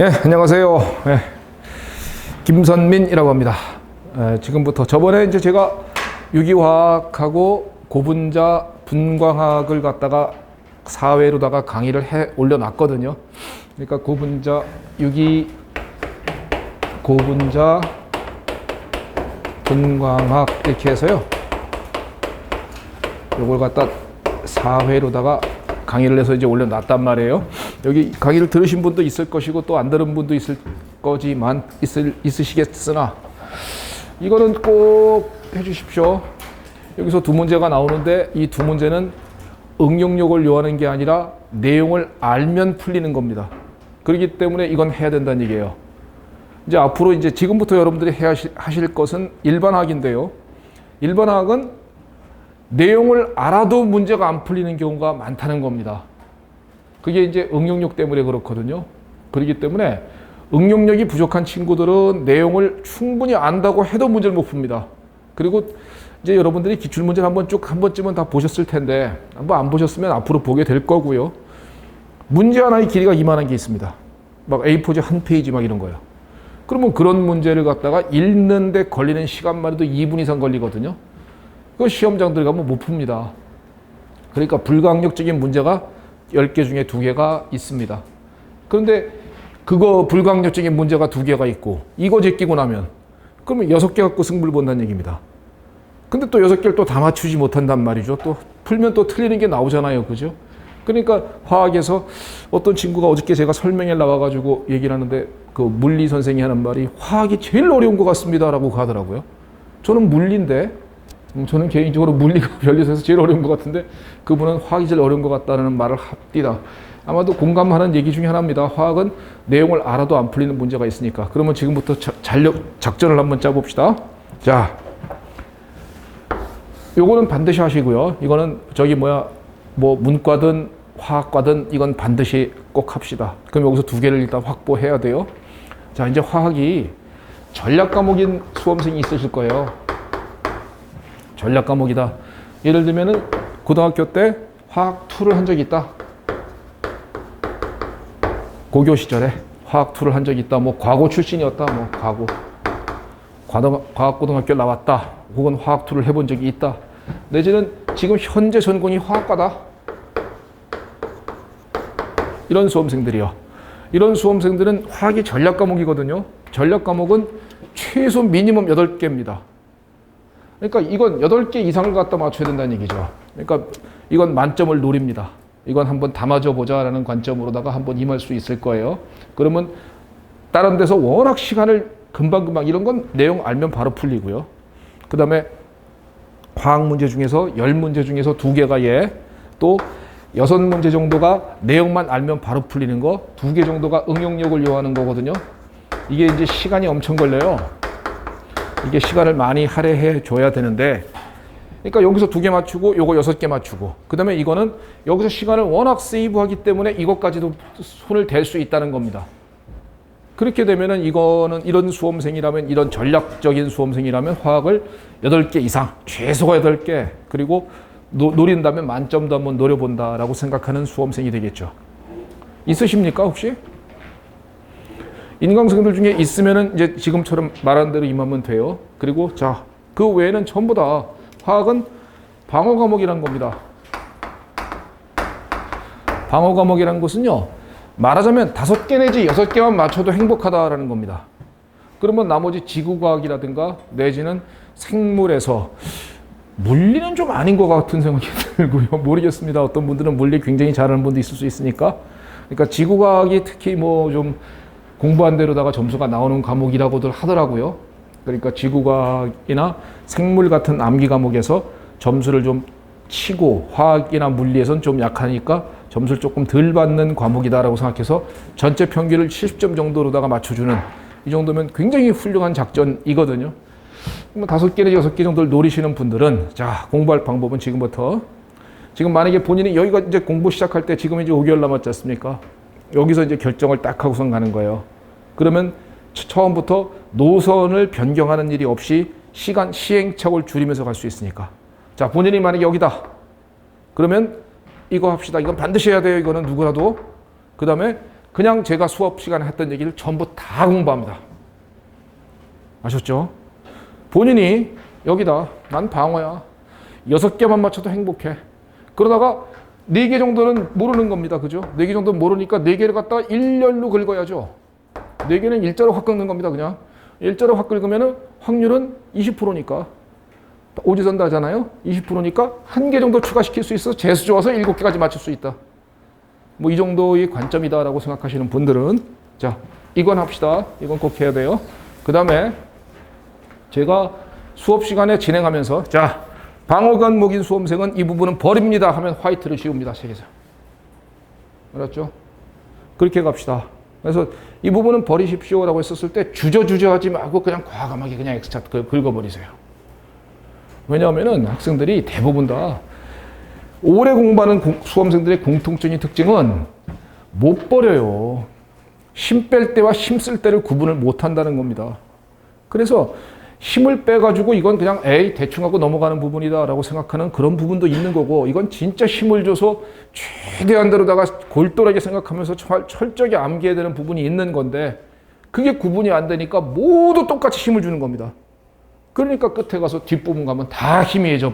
예, 안녕하세요. 예, 김선민이라고 합니다. 지금부터 저번에 이제 제가 유기화학하고 고분자 분광학을 갖다가 사회로다가 강의를 해 올려놨거든요. 그러니까 고분자 고분자 분광학 이렇게 해서요. 요걸 갖다 사회로다가 강의를 해서 이제 올려놨단 말이에요. 여기 강의를 들으신 분도 있을 것이고 또 안 들은 분도 있을 거지만 있으시겠으나 이거는 꼭 해주십시오. 여기서 두 문제가 나오는데 이 두 문제는 응용력을 요하는 게 아니라 내용을 알면 풀리는 겁니다. 그렇기 때문에 이건 해야 된다는 얘기예요. 이제 앞으로 이제 지금부터 여러분들이 하실 것은 일반학인데요. 일반학은 내용을 알아도 문제가 안 풀리는 경우가 많다는 겁니다. 그게 이제 응용력 때문에 그렇거든요. 그렇기 때문에 응용력이 부족한 친구들은 내용을 충분히 안다고 해도 문제를 못 풉니다. 그리고 이제 여러분들이 기출문제를 한 번쯤은 다 보셨을 텐데 한번 안 보셨으면 앞으로 보게 될 거고요. 문제 하나의 길이가 이만한 게 있습니다. 막 A4지 한 페이지 막 이런 거예요. 그러면 그런 문제를 갖다가 읽는데 걸리는 시간만 해도 2분 이상 걸리거든요. 그 시험장 들어가면 못 풉니다. 그러니까 불강력적인 문제가 10개 중에 2개가 있습니다. 그런데 그거 불강력적인 문제가 2개가 있고 이거 제끼고 나면 그러면 6개 갖고 승부를 본다는 얘기입니다. 근데 또 6개를 또 다 맞추지 못한단 말이죠. 또 풀면 또 틀리는 게 나오잖아요. 그죠? 그러니까 화학에서 어떤 친구가 어저께 제가 설명회 나와가지고 얘기를 하는데 그 물리 선생이 하는 말이 화학이 제일 어려운 것 같습니다 라고 하더라고요. 저는 물리인데 저는 개인적으로 물리가 별리서에서 제일 어려운 것 같은데 그분은 화학이 제일 어려운 것 같다는 말을 합디다. 아마도 공감하는 얘기 중에 하나입니다. 화학은 내용을 알아도 안 풀리는 문제가 있으니까. 그러면 지금부터 작전을 한번 짜봅시다. 자, 요거는 반드시 하시고요. 이거는 뭐 문과든 화학과든 이건 반드시 꼭 합시다. 그럼 여기서 2개를 일단 확보해야 돼요. 자, 이제 화학이 전략 과목인 수험생이 있으실 거예요. 전략 과목이다. 예를 들면은 고등학교 때 화학 2를 한 적이 있다. 고교 시절에 화학 2를 한 적이 있다. 뭐 과고 출신이었다. 뭐 과학고등학교 나왔다. 혹은 화학 2를 해본 적이 있다. 내지는 지금 현재 전공이 화학과다. 이런 수험생들이요. 이런 수험생들은 화학이 전략 과목이거든요. 전략 과목은 최소 미니멈 8개입니다. 그러니까 이건 8개 이상을 갖다 맞춰야 된다는 얘기죠. 그러니까 이건 만점을 노립니다. 이건 한번 다 맞아보자라는 관점으로다가 한번 임할 수 있을 거예요. 그러면 다른 데서 워낙 시간을 금방금방 이런 건 내용 알면 바로 풀리고요. 그 다음에 화학 문제 중에서 10문제 중에서 2개가 예, 또 6문제 정도가 내용만 알면 바로 풀리는 거, 2개 정도가 응용력을 요하는 거거든요. 이게 이제 시간이 엄청 걸려요. 이게 시간을 많이 할애해 줘야 되는데, 그러니까 여기서 2개 맞추고 요거 6개 맞추고, 그 다음에 이거는 여기서 시간을 워낙 세이브하기 때문에 이것까지도 손을 댈 수 있다는 겁니다. 그렇게 되면은 이거는 이런 수험생이라면, 이런 전략적인 수험생이라면 화학을 8개 이상, 최소가 8개, 그리고 노린다면 만점도 한번 노려본다라고 생각하는 수험생이 되겠죠. 있으십니까 혹시? 인강생들 중에 있으면은 이제 지금처럼 말한 대로 임하면 돼요. 그리고 자, 그 외에는 전부 다 화학은 방어 과목이라는 겁니다. 방어 과목이라는 것은요, 말하자면 5개 내지 6개만 맞춰도 행복하다라는 겁니다. 그러면 나머지 지구과학이라든가 내지는 생물에서 물리는 좀 아닌 것 같은 생각이 들고요. 모르겠습니다. 어떤 분들은 물리 굉장히 잘하는 분도 있을 수 있으니까. 그러니까 지구과학이 특히 뭐 좀 공부한 대로다가 점수가 나오는 과목이라고들 하더라고요. 그러니까 지구과학이나 생물 같은 암기 과목에서 점수를 좀 치고 화학이나 물리에서는 좀 약하니까 점수를 조금 덜 받는 과목이다라고 생각해서 전체 평균을 70점 정도로다가 맞춰주는, 이 정도면 굉장히 훌륭한 작전이거든요. 5개 내지 6개 정도를 노리시는 분들은 자, 공부할 방법은 지금부터, 지금 만약에 본인이 여기가 이제 공부 시작할 때 지금 이제 5개월 남았지 않습니까? 여기서 이제 결정을 딱 하고선 가는 거예요. 그러면 처음부터 노선을 변경하는 일이 없이 시행착오를 줄이면서 갈 수 있으니까. 자, 본인이 만약에 여기다. 그러면 이거 합시다. 이건 반드시 해야 돼요. 이거는 누구라도. 그 다음에 그냥 제가 수업 시간에 했던 얘기를 전부 다 공부합니다. 아셨죠? 본인이 여기다 난 방어야. 6개만 맞춰도 행복해. 그러다가 4개 정도는 모르는 겁니다. 그죠? 4개 정도는 모르니까 4개를 갖다가 일렬로 긁어야죠. 4개는 일자로 확 긁는 겁니다. 그냥. 일자로 확 긁으면 확률은 20%니까. 오지선다 하잖아요. 20%니까 1개 정도 추가시킬 수 있어. 재수 좋아서 7개까지 맞출 수 있다. 뭐 이 정도의 관점이다라고 생각하시는 분들은 자, 이건 합시다. 이건 꼭 해야 돼요. 그 다음에 제가 수업 시간에 진행하면서 자, 방어관목인 수험생은 이 부분은 버립니다 하면 화이트를 씌웁니다. 책에서. 알았죠? 그렇게 갑시다. 그래서 이 부분은 버리십시오라고 했었을 때 주저하지 말고 그냥 과감하게 그냥 X차트 긁어버리세요. 왜냐하면 학생들이 대부분 다 오래 공부하는 수험생들의 공통적인 특징은 못 버려요. 힘 뺄 때와 힘 쓸 때를 구분을 못 한다는 겁니다. 그래서 힘을 빼가지고 이건 그냥 에이 대충 하고 넘어가는 부분이다 라고 생각하는 그런 부분도 있는 거고, 이건 진짜 힘을 줘서 최대한대로다가 골똘하게 생각하면서 철저하게 암기해야 되는 부분이 있는 건데, 그게 구분이 안 되니까 모두 똑같이 힘을 주는 겁니다. 그러니까 끝에 가서 뒷부분 가면 다 힘이 해져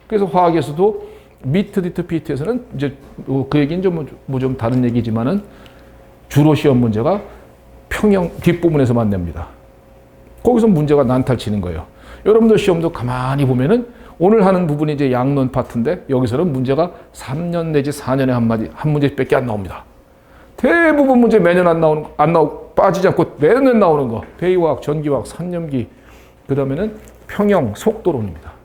그래서 화학에서도 미트, 디트, 피트에서는 이제 그 얘기는 좀 다른 얘기지만은 주로 시험 문제가 평형 뒷부분에서만 냅니다. 거기서 문제가 난탈치는 거예요. 여러분들 시험도 가만히 보면은 오늘 하는 부분이 이제 양론 파트인데 여기서는 문제가 3년 내지 4년에 한 문제밖에 안 나옵니다. 대부분 문제 매년 빠지지 않고 매년 나오는 거. 배기화학, 전기화학, 산염기, 그 다음에는 평형, 속도론입니다.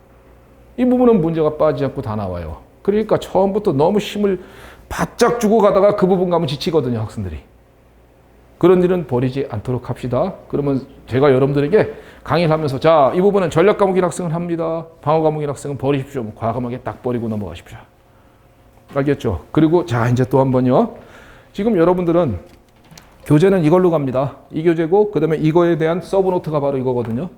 이 부분은 문제가 빠지지 않고 다 나와요. 그러니까 처음부터 너무 힘을 바짝 주고 가다가 그 부분 가면 지치거든요, 학생들이. 그런 일은 버리지 않도록 합시다. 그러면 제가 여러분들에게 강의를 하면서 자, 이 부분은 전략 과목인 학생은 합니다. 방어 과목인 학생은 버리십시오. 과감하게 딱 버리고 넘어가십시오. 알겠죠? 그리고 자, 이제 또 한 번요. 지금 여러분들은 교재는 이걸로 갑니다. 이 교재고, 그 다음에 이거에 대한 서브노트가 바로 이거거든요.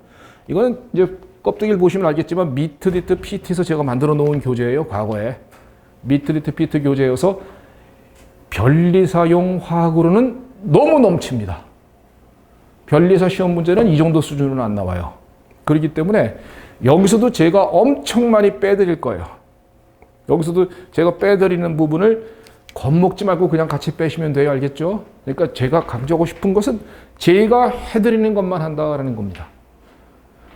이거는 이제 껍데기를 보시면 알겠지만 미트, 디트, PT에서 제가 만들어 놓은 교재예요. 과거에. 미트, 디트, PT 교재여서 변리사용 화학으로는 너무 넘칩니다. 변리사 시험 문제는 이 정도 수준으로는 안 나와요. 그렇기 때문에 여기서도 제가 엄청 많이 빼드릴 거예요. 여기서도 제가 빼드리는 부분을 겁먹지 말고 그냥 같이 빼시면 돼요. 알겠죠? 그러니까 제가 강조하고 싶은 것은 제가 해드리는 것만 한다라는 겁니다.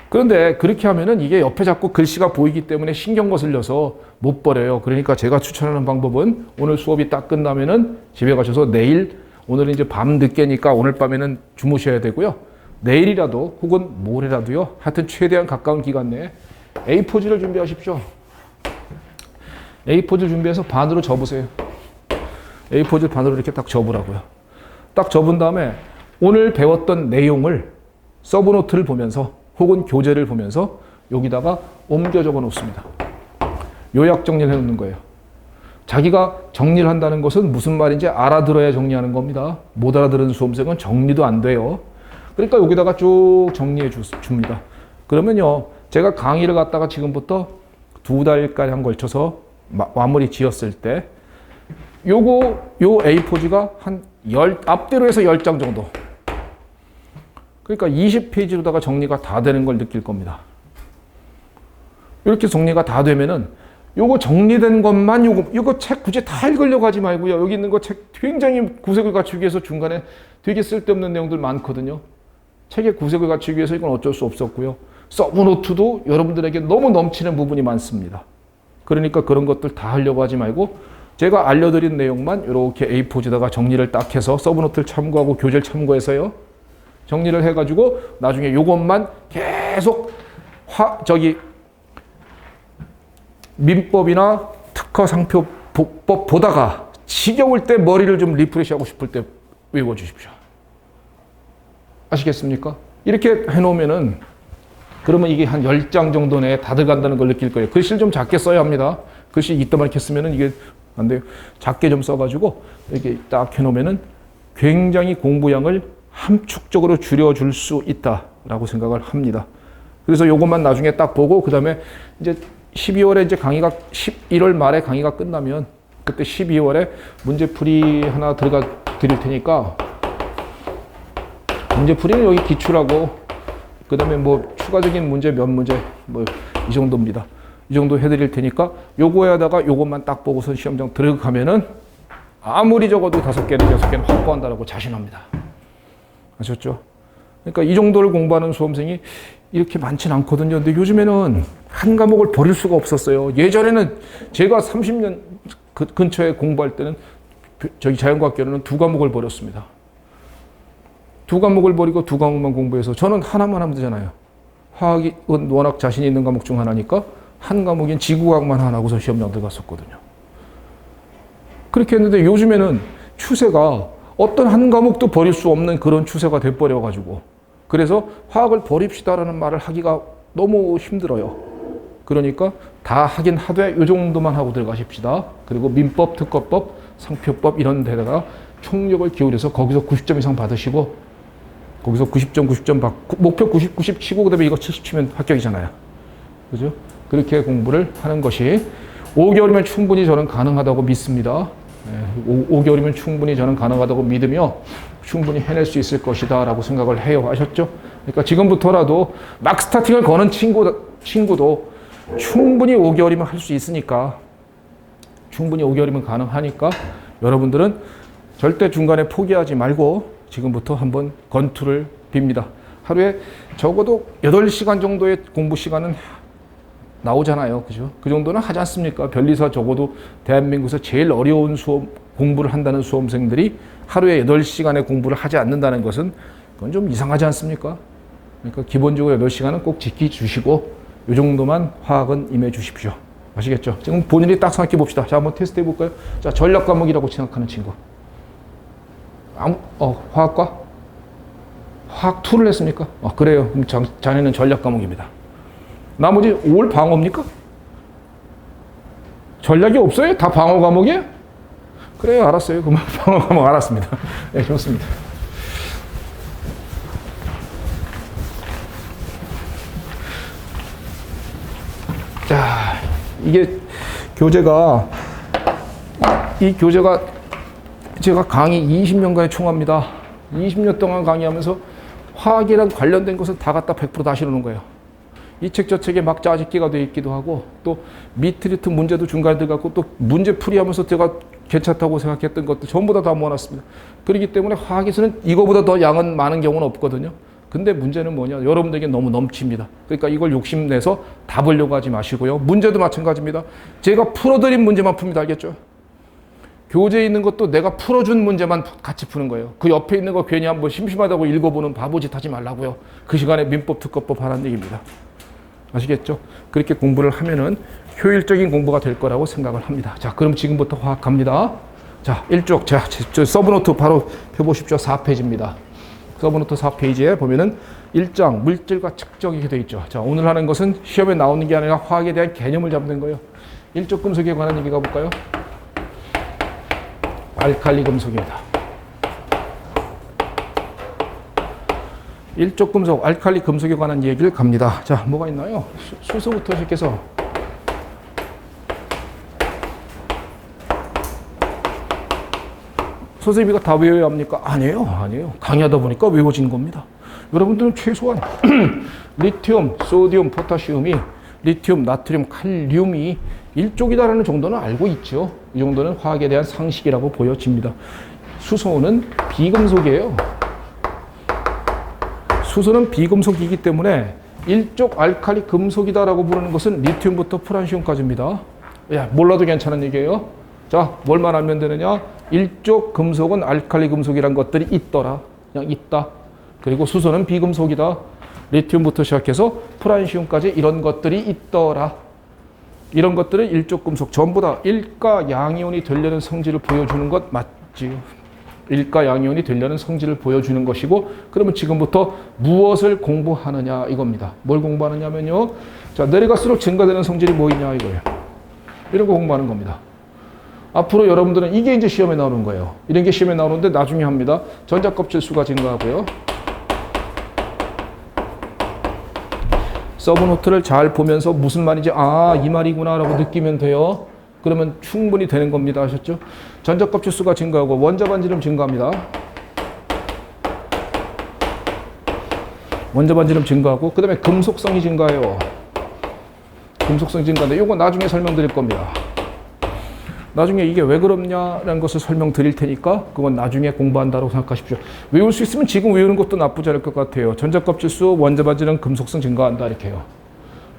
그런데 그렇게 하면은 이게 옆에 자꾸 글씨가 보이기 때문에 신경 거슬려서 못 버려요. 그러니까 제가 추천하는 방법은 오늘 수업이 딱 끝나면은 집에 가셔서 내일, 오늘은 이제 밤 늦게니까 오늘 밤에는 주무셔야 되고요. 내일이라도 혹은 모레라도요. 하여튼 최대한 가까운 기간 내에 A4지를 준비하십시오. A4지를 준비해서 반으로 접으세요. A4지를 반으로 이렇게 딱 접으라고요. 딱 접은 다음에 오늘 배웠던 내용을 서브노트를 보면서 혹은 교재를 보면서 여기다가 옮겨 적어 놓습니다. 요약 정리를 해놓는 거예요. 자기가 정리를 한다는 것은 무슨 말인지 알아들어야 정리하는 겁니다. 못 알아들은 수험생은 정리도 안 돼요. 그러니까 여기다가 쭉 정리해 줍니다. 그러면요, 제가 강의를 갖다가 지금부터 2달가량 걸쳐서 마무리 지었을 때 요 A4지가 한 앞뒤로 해서 10장 정도. 그러니까 20페이지로다가 정리가 다 되는 걸 느낄 겁니다. 이렇게 정리가 다 되면은 요거 정리된 것만 요거 책 굳이 다 읽으려고 하지 말고요. 여기 있는 거 책 굉장히 구색을 갖추기 위해서 중간에 되게 쓸데없는 내용들 많거든요. 책의 구색을 갖추기 위해서 이건 어쩔 수 없었고요. 서브노트도 여러분들에게 너무 넘치는 부분이 많습니다. 그러니까 그런 것들 다 하려고 하지 말고 제가 알려드린 내용만 이렇게 A4지다가 정리를 딱 해서 서브노트를 참고하고 교재를 참고해서요. 정리를 해가지고 나중에 요것만 계속 민법이나 특허 상표 복법 보다가 지겨울 때 머리를 좀 리프레시하고 싶을 때 외워주십시오. 아시겠습니까? 이렇게 해놓으면은 그러면 이게 한 10장 정도 내에 다 들어간다는 걸 느낄 거예요. 글씨를 좀 작게 써야 합니다. 글씨 이따만하게 쓰면은 이게 안 돼요. 작게 좀 써가지고 이렇게 딱 해놓으면은 굉장히 공부량을 함축적으로 줄여줄 수 있다라고 생각을 합니다. 그래서 요것만 나중에 딱 보고 그 다음에 이제 12월에 이제 강의가 11월 말에 강의가 끝나면 그때 12월에 문제풀이 하나 드릴 테니까 문제풀이는 여기 기출하고 그 다음에 뭐 추가적인 문제 몇 문제 뭐 이 정도입니다. 이 정도 해드릴 테니까 요거 하다가 요것만 딱 보고서 시험장 들어가면은 아무리 적어도 5개는 6개는 확보한다라고 자신합니다. 아셨죠? 그러니까 이 정도를 공부하는 수험생이 이렇게 많진 않거든요. 근데 요즘에는 한 과목을 버릴 수가 없었어요. 예전에는 제가 30년 근처에 공부할 때는 저기 자연과학계로는 2과목을 버렸습니다. 2과목을 버리고 2과목만 공부해서 저는 하나만 하면 되잖아요. 화학은 워낙 자신 있는 과목 중 하나니까 한 과목인 지구과학만 하나 하고서 시험장 들어갔었거든요. 그렇게 했는데 요즘에는 추세가 어떤 한 과목도 버릴 수 없는 그런 추세가 돼버려가지고 그래서 화학을 버립시다라는 말을 하기가 너무 힘들어요. 그러니까 다 하긴 하되 이 정도만 하고 들어가십시다. 그리고 민법, 특허법, 상표법 이런 데다가 총력을 기울여서 거기서 90점 이상 받으시고 거기서 90점, 90점 받고 목표 90, 90 치고 그다음에 이거 70 치면 합격이잖아요. 그죠? 그렇게 공부를 하는 것이 5개월이면 충분히 저는 가능하다고 믿습니다. 5개월이면 충분히 저는 가능하다고 믿으며 충분히 해낼 수 있을 것이다 라고 생각을 해요. 아셨죠? 그러니까 지금부터라도 막 스타팅을 거는 친구도 충분히 5개월이면 할 수 있으니까 충분히 5개월이면 가능하니까 여러분들은 절대 중간에 포기하지 말고 지금부터 한번 건투를 빕니다. 하루에 적어도 8시간 정도의 공부 시간은 나오잖아요. 그죠? 그 정도는 하지 않습니까? 변리사 적어도 대한민국에서 제일 어려운 공부를 한다는 수험생들이 하루에 8시간의 공부를 하지 않는다는 것은 그건 좀 이상하지 않습니까? 그러니까 기본적으로 8시간은 꼭 지켜주시고 이 정도만 화학은 임해 주십시오. 아시겠죠? 지금 본인이 딱 생각해 봅시다. 자, 한번 테스트 해볼까요? 자, 전략 과목이라고 생각하는 친구. 화학과? 화학 2를 했습니까? 그래요. 그럼 자네는 전략 과목입니다. 나머지 올 방어입니까? 전략이 없어요? 다 방어 과목이에요? 그래요. 알았어요. 그만 방어 과목 알았습니다. 네, 좋습니다. 자, 이게 교재가 이 교재가 제가 강의 20년간의 총합니다. 20년 동안 강의하면서 화학이랑 관련된 것은 다 갖다 100% 다 실어놓은 거예요. 이 책 저 책에 막 짜집기가 되어 있기도 하고 또 미트리트 문제도 중간에 들어갔고 또 문제 풀이하면서 제가 괜찮다고 생각했던 것도 전부 다 모아놨습니다. 그렇기 때문에 화학에서는 이거보다 더 양은 많은 경우는 없거든요. 근데 문제는 뭐냐? 여러분들에게 너무 넘칩니다. 그러니까 이걸 욕심내서 다 보려고 하지 마시고요. 문제도 마찬가지입니다. 제가 풀어드린 문제만 풉니다. 알겠죠? 교재에 있는 것도 내가 풀어준 문제만 같이 푸는 거예요. 그 옆에 있는 거 괜히 한번 심심하다고 읽어보는 바보짓 하지 말라고요. 그 시간에 민법, 특허법 하라는 얘기입니다. 아시겠죠? 그렇게 공부를 하면은 효율적인 공부가 될 거라고 생각을 합니다. 자, 그럼 지금부터 화학 갑니다. 자, 1쪽. 자, 저 서브노트 바로 펴보십시오. 4페이지입니다. 서브노트 4페이지에 보면은 1장 물질과 측정 이렇게 되어 있죠. 자, 오늘 하는 것은 시험에 나오는 게 아니라 화학에 대한 개념을 잡는 거예요. 1쪽 금속에 관한 얘기 가볼까요? 알칼리 금속입니다. 1쪽 금속, 알칼리 금속에 관한 얘기를 갑니다. 자, 뭐가 있나요? 수소부터 시작해서 선생님이 다 외워야 합니까? 아니에요. 아니에요. 강의하다 보니까 외워진 겁니다. 여러분들은 최소한 리튬, 소디움, 포타시움이 리튬, 나트륨, 칼륨이 1쪽이다라는 정도는 알고 있죠. 이 정도는 화학에 대한 상식이라고 보여집니다. 수소는 비금속이에요. 수소는 비금속이기 때문에 1쪽 알칼리 금속이다라고 부르는 것은 리튬부터 프란시움까지입니다. 야, 몰라도 괜찮은 얘기예요. 자, 뭘만 알면 되느냐? 1쪽 금속은 알칼리 금속이란 것들이 있더라. 그냥 있다. 그리고 수소는 비금속이다. 리튬부터 시작해서 프란시움까지 이런 것들이 있더라. 이런 것들은 1쪽 금속 전부 다 일가 양이온이 되려는 성질을 보여주는 것 맞지요? 일가 양이온이 되려는 성질을 보여주는 것이고, 그러면 지금부터 무엇을 공부하느냐 이겁니다. 뭘 공부하느냐면요. 자, 내려갈수록 증가되는 성질이 뭐 있냐 이거예요. 이런 거 공부하는 겁니다. 앞으로 여러분들은 이게 이제 시험에 나오는 거예요. 이런 게 시험에 나오는데 나중에 합니다. 전자껍질 수가 증가하고요. 서브노트를 잘 보면서 무슨 말인지 이 말이구나 라고 느끼면 돼요. 그러면 충분히 되는 겁니다. 아셨죠? 전자값 주수가 증가하고 원자 반지름 증가합니다. 원자 반지름 증가하고 그 다음에 금속성이 증가해요. 금속성이 증가하는데 이거 나중에 설명드릴 겁니다. 나중에 이게 왜 그렇냐라는 것을 설명드릴 테니까 그건 나중에 공부한다고 생각하십시오. 외울 수 있으면 지금 외우는 것도 나쁘지 않을 것 같아요. 전자값 주수, 원자 반지름, 금속성 증가한다 이렇게 해요.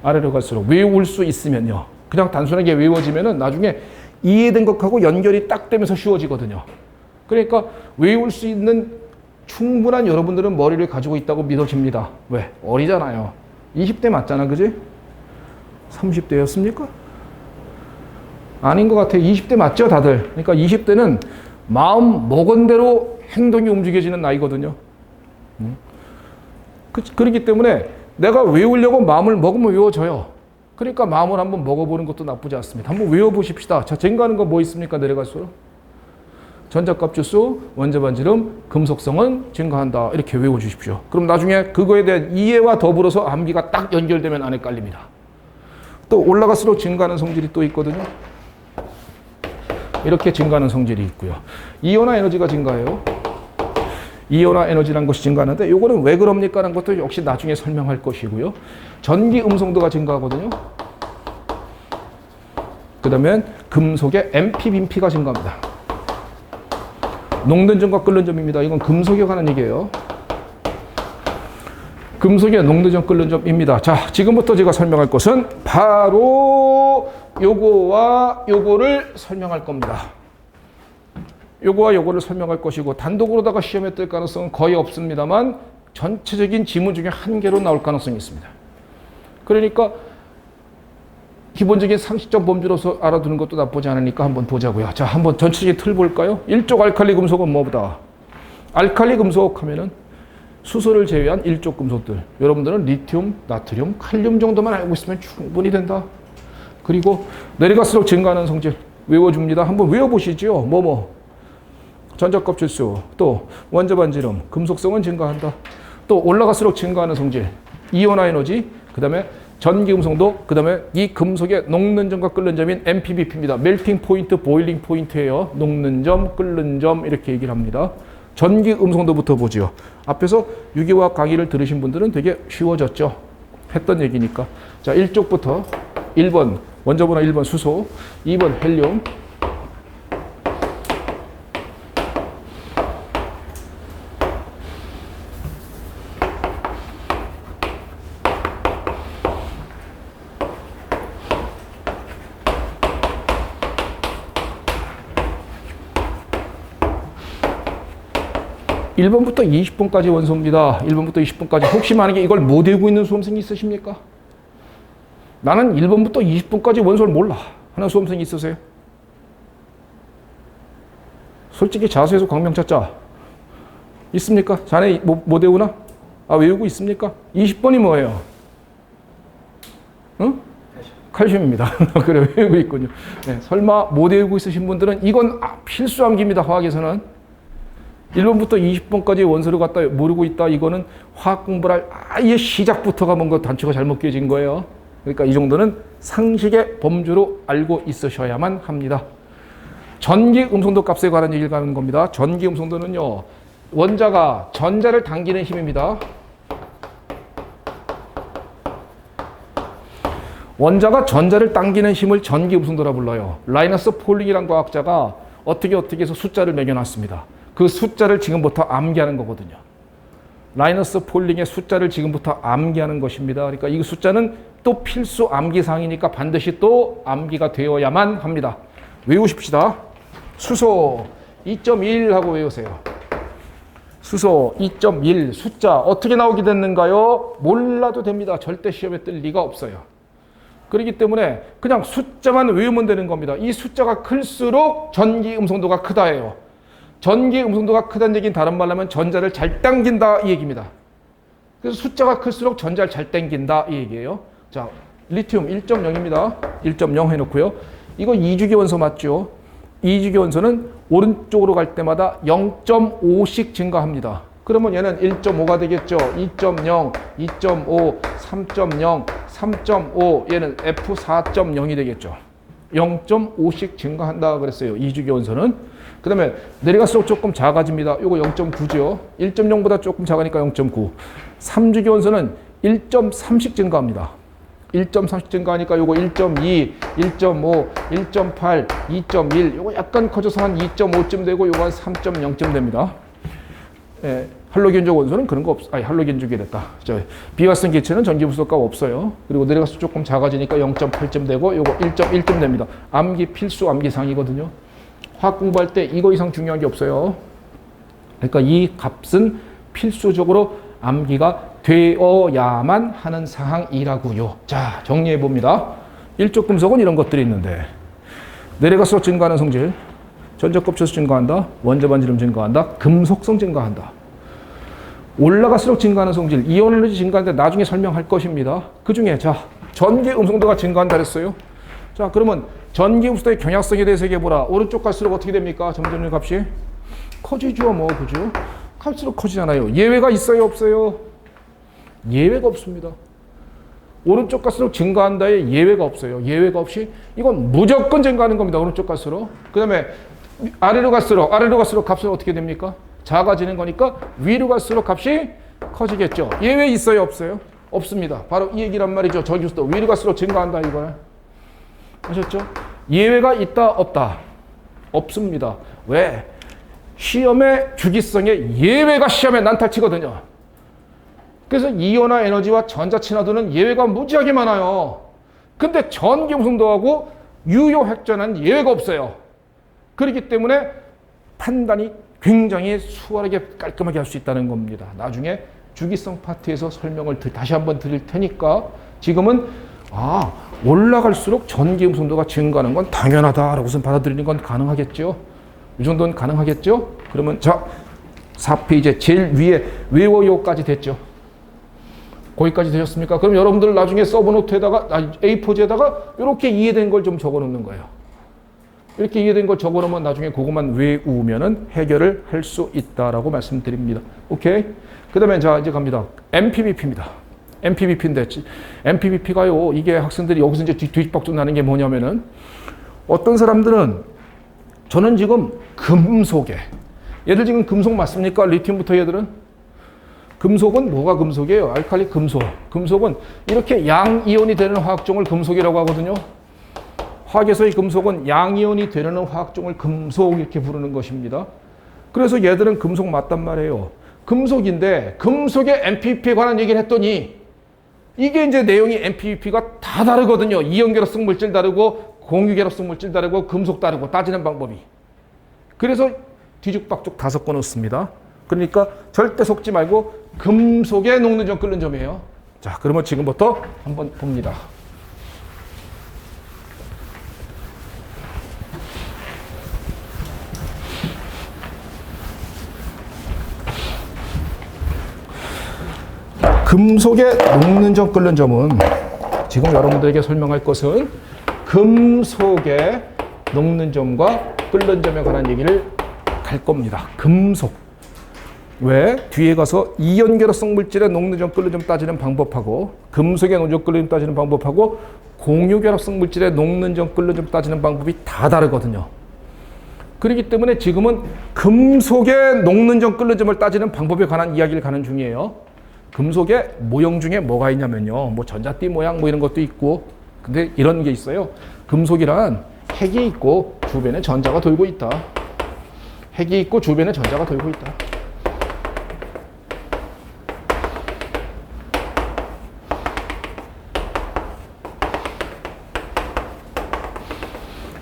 아래로 갈수록 외울 수 있으면요. 그냥 단순하게 외워지면은 나중에 이해된 것하고 연결이 딱 되면서 쉬워지거든요. 그러니까 외울 수 있는 충분한 여러분들은 머리를 가지고 있다고 믿어집니다. 왜? 어리잖아요. 20대 맞잖아, 그지? 30대였습니까? 아닌 것 같아요. 20대 맞죠, 다들? 그러니까 20대는 마음 먹은 대로 행동이 움직여지는 나이거든요. 그렇기 때문에 내가 외우려고 마음을 먹으면 외워져요. 그러니까 마음을 한번 먹어보는 것도 나쁘지 않습니다. 한번 외워보십시다. 자, 증가하는 거 뭐 있습니까? 내려갈수록. 전자값 주수, 원자 반지름, 금속성은 증가한다. 이렇게 외워주십시오. 그럼 나중에 그거에 대한 이해와 더불어서 암기가 딱 연결되면 안에 깔립니다. 또 올라갈수록 증가하는 성질이 또 있거든요. 이렇게 증가하는 성질이 있고요. 이온화 에너지가 증가해요. 이온화 에너지라는 것이 증가하는데 이거는 왜 그럽니까? 라는 것도 역시 나중에 설명할 것이고요. 전기 음성도가 증가하거든요. 그 다음에 금속의 NP-빈피가 증가합니다. 녹는 점과 끓는 점입니다. 이건 금속에 관한 얘기예요. 금속의 녹는 점, 끓는 점입니다. 자, 지금부터 제가 설명할 것은 바로 요거와 요거를 설명할 겁니다. 요거와 요거를 설명할 것이고 단독으로다가 시험에 뜰 가능성은 거의 없습니다만 전체적인 지문 중에 한 개로 나올 가능성이 있습니다. 그러니까 기본적인 상식적 범주로서 알아두는 것도 나쁘지 않으니까 한번 보자고요. 자, 한번 전체적인 틀 볼까요? 1족 알칼리 금속은 뭐보다? 알칼리 금속 하면은 수소를 제외한 1족 금속들. 여러분들은 리튬, 나트륨, 칼륨 정도만 알고 있으면 충분히 된다. 그리고 내려갈수록 증가하는 성질 외워줍니다. 한번 외워보시죠. 전자값 주수, 또 원자 반지름, 금속성은 증가한다. 또 올라갈수록 증가하는 성질, 이온화 에너지, 그 다음에 전기 음성도, 그 다음에 이 금속의 녹는 점과 끓는 점인 NP-BP입니다. 멜팅 포인트, 보일링 포인트예요. 녹는 점, 끓는 점 이렇게 얘기를 합니다. 전기 음성도부터 보죠. 앞에서 유기화학 강의를 들으신 분들은 되게 쉬워졌죠. 했던 얘기니까. 자, 1쪽부터 1번, 원자 번호 1번 수소, 2번 헬륨, 1번부터 20번까지 원소입니다. 1번부터 20번까지. 혹시 만약에 이걸 못 외우고 있는 수험생이 있으십니까? 나는 1번부터 20번까지 원소를 몰라 하는 수험생이 있으세요? 솔직히 자수해서 광명 찾자. 있습니까? 자네 못 외우나? 아, 외우고 있습니까? 20번이 뭐예요? 응? 칼슘입니다. 그래, 외우고 있군요. 네, 설마 못 외우고 있으신 분들은 이건 필수 암기입니다. 화학에서는. 1번부터 20번까지 원소를 갖다 모르고 있다. 이거는 화학 공부를 아예 시작부터가 뭔가 단추가 잘못 끼어진 거예요. 그러니까 이 정도는 상식의 범주로 알고 있으셔야만 합니다. 전기 음성도 값에 관한 얘기를 하는 겁니다. 전기 음성도는요, 원자가 전자를 당기는 힘입니다. 원자가 전자를 당기는 힘을 전기 음성도라 불러요. 라이너스 폴링이라는 과학자가 어떻게 해서 숫자를 매겨놨습니다. 그 숫자를 지금부터 암기하는 거거든요. 라이너스 폴링의 숫자를 지금부터 암기하는 것입니다. 그러니까 이 숫자는 또 필수 암기사항이니까 반드시 또 암기가 되어야만 합니다. 외우십시다. 수소 2.1 하고 외우세요. 수소 2.1 숫자 어떻게 나오게 됐는가요? 몰라도 됩니다. 절대 시험에 뜰 리가 없어요. 그렇기 때문에 그냥 숫자만 외우면 되는 겁니다. 이 숫자가 클수록 전기 음성도가 크다예요. 전기 음성도가 크다는 얘기는 다른 말로 하면 전자를 잘 당긴다 이 얘기입니다. 그래서 숫자가 클수록 전자를 잘 당긴다 이 얘기예요. 자, 리튬 1.0입니다. 1.0 해놓고요. 이거 2주기 원소 맞죠? 2주기 원소는 오른쪽으로 갈 때마다 0.5씩 증가합니다. 그러면 얘는 1.5가 되겠죠. 2.0, 2.5, 3.0, 3.5 얘는 F4.0이 되겠죠. 0.5씩 증가한다 그랬어요. 2주기 원소는. 그 다음에 내려갈수록 조금 작아집니다. 요거 0.9죠. 1.0보다 조금 작으니까 0.9. 3주기 원소는 1.3씩 증가합니다. 1.3씩 증가하니까 요거 1.2, 1.5, 1.8, 2.1 요거 약간 커져서 한 2.5쯤 되고 요거 한 3.0쯤 됩니다. 예, 할로겐적 원소는 그런 거 할로겐적이 됐다. 비활성 기체는 전기부속가가 없어요. 그리고 내려가서 조금 작아지니까 0.8쯤 되고 요거 1.1쯤 됩니다. 암기 필수 암기상이거든요. 화학 공부할 때 이거 이상 중요한 게 없어요. 그러니까 이 값은 필수적으로 암기가 되어야만 하는 사항이라고요. 자, 정리해 봅니다. 일족 금속은 이런 것들이 있는데 내려갈수록 증가하는 성질, 전자껍질수 증가한다, 원자 반지름 증가한다, 금속성 증가한다. 올라갈수록 증가하는 성질, 이온 에너지 증가하는데 나중에 설명할 것입니다. 그 중에 자, 전기 음성도가 증가한다 그랬어요. 자, 그러면 전기 음성도의 경약성에 대해서 얘기해보라. 오른쪽 갈수록 어떻게 됩니까? 점점 값이 커지죠, 뭐, 그죠? 갈수록 커지잖아요. 예외가 있어요, 없어요? 예외가 없습니다. 오른쪽 갈수록 증가한다에 예외가 없어요. 예외가 없이 이건 무조건 증가하는 겁니다. 오른쪽 갈수록. 그 다음에 아래로 갈수록 값은 어떻게 됩니까? 작아지는 거니까 위로 갈수록 값이 커지겠죠. 예외 있어요, 없어요? 없습니다. 바로 이 얘기란 말이죠. 전기수도 위로 갈수록 증가한다 이거는. 아셨죠? 예외가 있다, 없다? 없습니다. 왜? 시험의 주기성에 예외가 시험에 난탈치거든요. 그래서 이온화 에너지와 전자 친화도는 예외가 무지하게 많아요. 근데 전기 음성도하고 유효 핵전은 예외가 없어요. 그렇기 때문에 판단이 굉장히 수월하게 깔끔하게 할 수 있다는 겁니다. 나중에 주기성 파트에서 설명을 다시 한번 드릴 테니까 지금은 올라갈수록 전기 음성도가 증가하는 건 당연하다라고 우선 받아들이는 건 가능하겠죠. 이 정도는 가능하겠죠. 그러면 자, 4페이지 제일 위에 외워요까지 됐죠. 거기까지 되셨습니까? 그럼 여러분들 나중에 서브노트에다가 A4지에다가 이렇게 이해된 걸 좀 적어놓는 거예요. 이렇게 이해된 걸 적어놓으면 나중에 그것만 외우면은 해결을 할 수 있다라고 말씀드립니다. 오케이? 그 다음에 자 이제 갑니다. MPBP입니다. MPBP인데 MPBP가요. 이게 학생들이 여기서 이제 뒤집박죽 나는 게 뭐냐면은 어떤 사람들은 저는 지금 금속에 얘들 지금 금속 맞습니까? 리튬부터 얘들은 금속은 뭐가 금속이에요? 알칼리 금속. 금속은 이렇게 양이온이 되는 화학종을 금속이라고 하거든요. 화학에서의 금속은 양이온이 되는 화학종을 금속 이렇게 부르는 것입니다. 그래서 얘들은 금속 맞단 말이에요. 금속인데 금속의 MPBP에 관한 얘기를 했더니 이게 이제 내용이 MPBP가 다 다르거든요. 이온결합성 물질 다르고 공유결합성 물질 다르고 금속 다르고 따지는 방법이. 그래서 뒤죽박죽 다 섞어 놓습니다. 그러니까 절대 속지 말고 금속에 녹는 점 끓는 점이에요. 자, 그러면 지금부터 한번 봅니다. 금속에 녹는 점 끓는 점은 지금 여러분들에게 설명할 것은 금속에 녹는 점과 끓는 점에 관한 얘기를 할 겁니다. 금속. 왜? 뒤에 가서 이온결합성 물질의 녹는 점 끓는 점 따지는 방법하고 금속의 녹는 점 끓는 점 따지는 방법하고 공유결합성 물질의 녹는 점 끓는 점 따지는 방법이 다 다르거든요. 그렇기 때문에 지금은 금속의 녹는 점 끓는 점을 따지는 방법에 관한 이야기를 가는 중이에요. 금속의 모형 중에 뭐가 있냐면요. 뭐 전자띠 모양 뭐 이런 것도 있고 근데 이런 게 있어요. 금속이란 핵이 있고 주변에 전자가 돌고 있다. 핵이 있고 주변에 전자가 돌고 있다.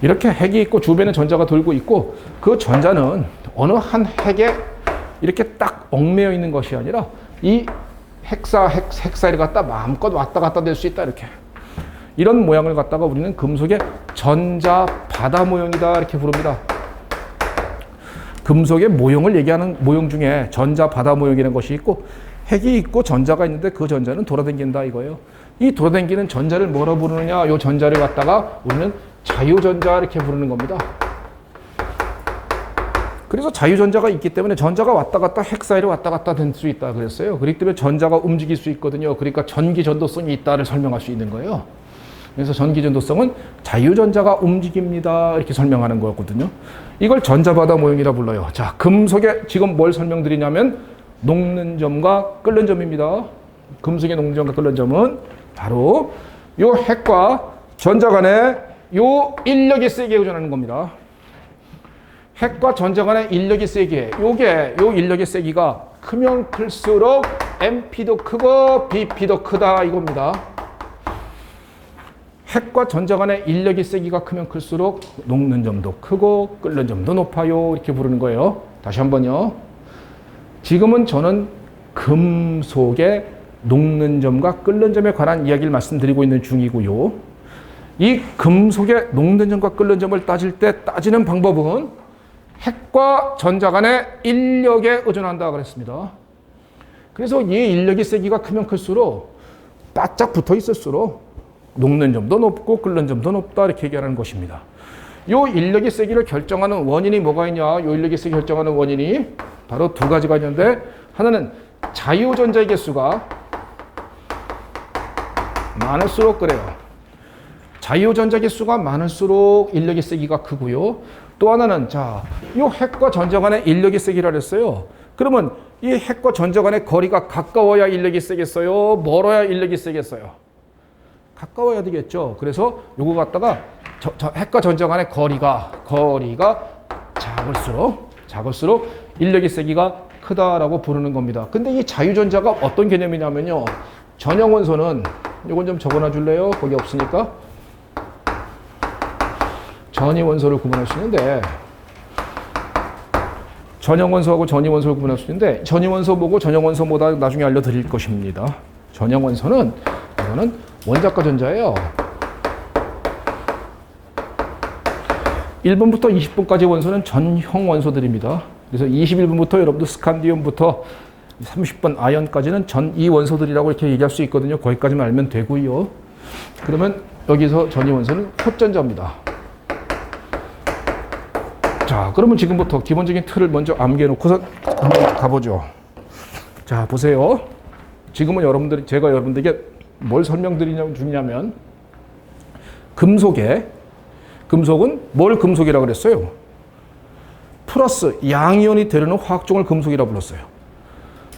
이렇게 핵이 있고 주변에 전자가 돌고 있고 그 전자는 어느 한 핵에 이렇게 딱 얽매여 있는 것이 아니라 이 핵사이를 갖다 마음껏 왔다 갔다 될 수 있다. 이렇게 이런 모양을 갖다가 우리는 금속의 전자 바다 모형이다 이렇게 부릅니다. 금속의 모형을 얘기하는 모형 중에 전자 바다 모형이라는 것이 있고 핵이 있고 전자가 있는데 그 전자는 돌아다닌다 이거예요. 이 돌아다니는 전자를 뭐라 부르느냐? 이 전자를 갖다가 우리는 자유전자 이렇게 부르는 겁니다. 그래서 자유전자가 있기 때문에 전자가 왔다 갔다 핵 사이로 왔다 갔다 될 수 있다 그랬어요. 그렇기 때문에 전자가 움직일 수 있거든요. 그러니까 전기 전도성이 있다를 설명할 수 있는 거예요. 그래서 전기전도성은 자유전자가 움직입니다. 이렇게 설명하는 거거든요. 이걸 전자바다 모형이라 불러요. 자, 금속에 지금 뭘 설명드리냐면 녹는 점과 끓는 점입니다. 금속의 녹는 점과 끓는 점은 바로 요 핵과 전자 간의 요 인력의 세기에 의존하는 겁니다. 핵과 전자 간의 인력의 세기, 요 인력의 세기가 크면 클수록 MP도 크고 BP도 크다 이겁니다. 핵과 전자 간의 인력의 세기가 크면 클수록 녹는 점도 크고 끓는 점도 높아요. 이렇게 부르는 거예요. 다시 한번요. 지금은 저는 금속의 녹는 점과 끓는 점에 관한 이야기를 말씀드리고 있는 중이고요. 이 금속의 녹는 점과 끓는 점을 따질 때 따지는 방법은 핵과 전자 간의 인력에 의존한다 그랬습니다. 그래서 이 인력의 세기가 크면 클수록 바짝 붙어 있을수록 녹는 점도 높고 끓는 점도 높다 이렇게 얘기하는 것입니다. 이 인력의 세기를 결정하는 원인이 뭐가 있냐? 이 인력의 세기 결정하는 원인이 바로 두 가지가 있는데 하나는 자유전자의 개수가 많을수록 그래요. 자유전자 개수가 많을수록 인력의 세기가 크고요. 또 하나는 자, 이 핵과 전자 간의 인력의 세기라 그랬어요. 그러면 이 핵과 전자 간의 거리가 가까워야 인력이 세겠어요? 멀어야 인력이 세겠어요? 가까워야 되겠죠. 그래서 요거 갖다가 핵과 전자 간의 거리가 작을수록 인력의 세기가 크다라고 부르는 겁니다. 근데 이 자유전자가 어떤 개념이냐면요. 전형 원소는 요건 좀 적어놔 줄래요? 거기 없으니까. 전위 원소를 구분할 수 있는데 전형 원소하고 전위 원소를 구분할 수 있는데 전위 원소 뭐고 전형 원소 뭐다 나중에 알려드릴 것입니다. 전형 원소는 이거는 원자과 전자예요. 1번부터 20번까지 원소는 전형 원소들입니다. 그래서 21번부터 여러분들 스칸디움부터 30번 아연까지는 전이 원소들이라고 이렇게 얘기할 수 있거든요. 거기까지만 알면 되고요. 그러면 여기서 전이 원소는 호전자입니다. 자, 그러면 지금부터 기본적인 틀을 먼저 암기해 놓고서 한번 가보죠. 자, 보세요. 지금은 제가 여러분들에게 뭘 설명드리냐면 금속은 뭘 금속이라고 그랬어요? 플러스 양이온이 되려는 화학종을 금속이라고 불렀어요.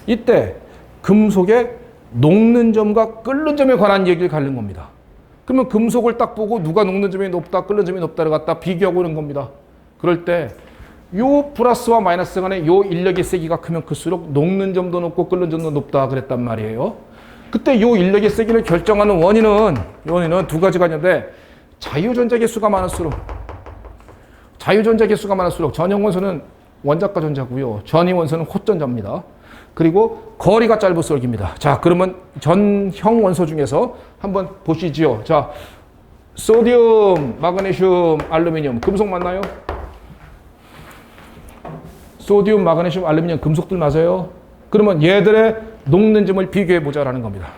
이때 금속의 녹는 점과 끓는 점에 관한 얘기를 가는 겁니다. 그러면 금속을 딱 보고 누가 녹는 점이 높다, 끓는 점이 높다를 갖다 비교하고 있는 겁니다. 그럴 때 요 플러스와 마이너스 간의 요 인력의 세기가 크면 클수록 녹는 점도 높고 끓는 점도 높다 그랬단 말이에요. 그때 요 인력의 세기를 결정하는 원인은 두 가지가 있는데 자유전자 개수가 많을수록 전형 원소는 원자과 전자고요. 전위 원소는 호전자입니다. 그리고 거리가 짧을수록입니다. 자, 그러면 전형 원소 중에서 한번 보시죠. 자, 소디움, 마그네슘, 알루미늄, 금속 맞나요? 소디움, 마그네슘, 알루미늄 금속들 맞아요? 그러면 얘들의 녹는 점을 비교해 보자라는 겁니다.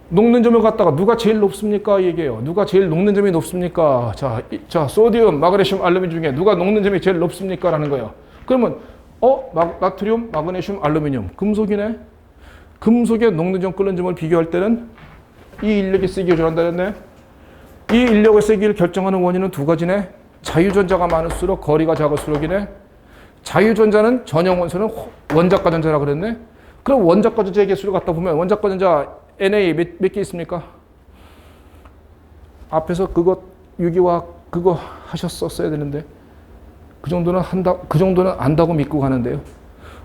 녹는 점을 갖다가 누가 제일 높습니까? 얘기해요. 누가 제일 녹는 점이 높습니까? 자, 소디움, 마그네슘, 알루미늄 중에 누가 녹는 점이 제일 높습니까? 라는 거예요. 그러면 나트륨, 마그네슘, 알루미늄 금속이네. 금속의 녹는 점, 끓는 점을 비교할 때는 이 인력의 세기에 의존한다 했네. 이 인력의 세기를 결정하는 원인은 두 가지네. 자유전자가 많을수록 거리가 작을수록이네. 자유전자는 전형 원소는 원자과 전자라 그랬네. 그럼 원자과 전자의 개수를 갖다 보면 원자과 전자 Na 몇 개 있습니까? 앞에서 그거 유기화학 그거 하셨었어야 되는데 그 정도는 안다고 믿고 가는데요.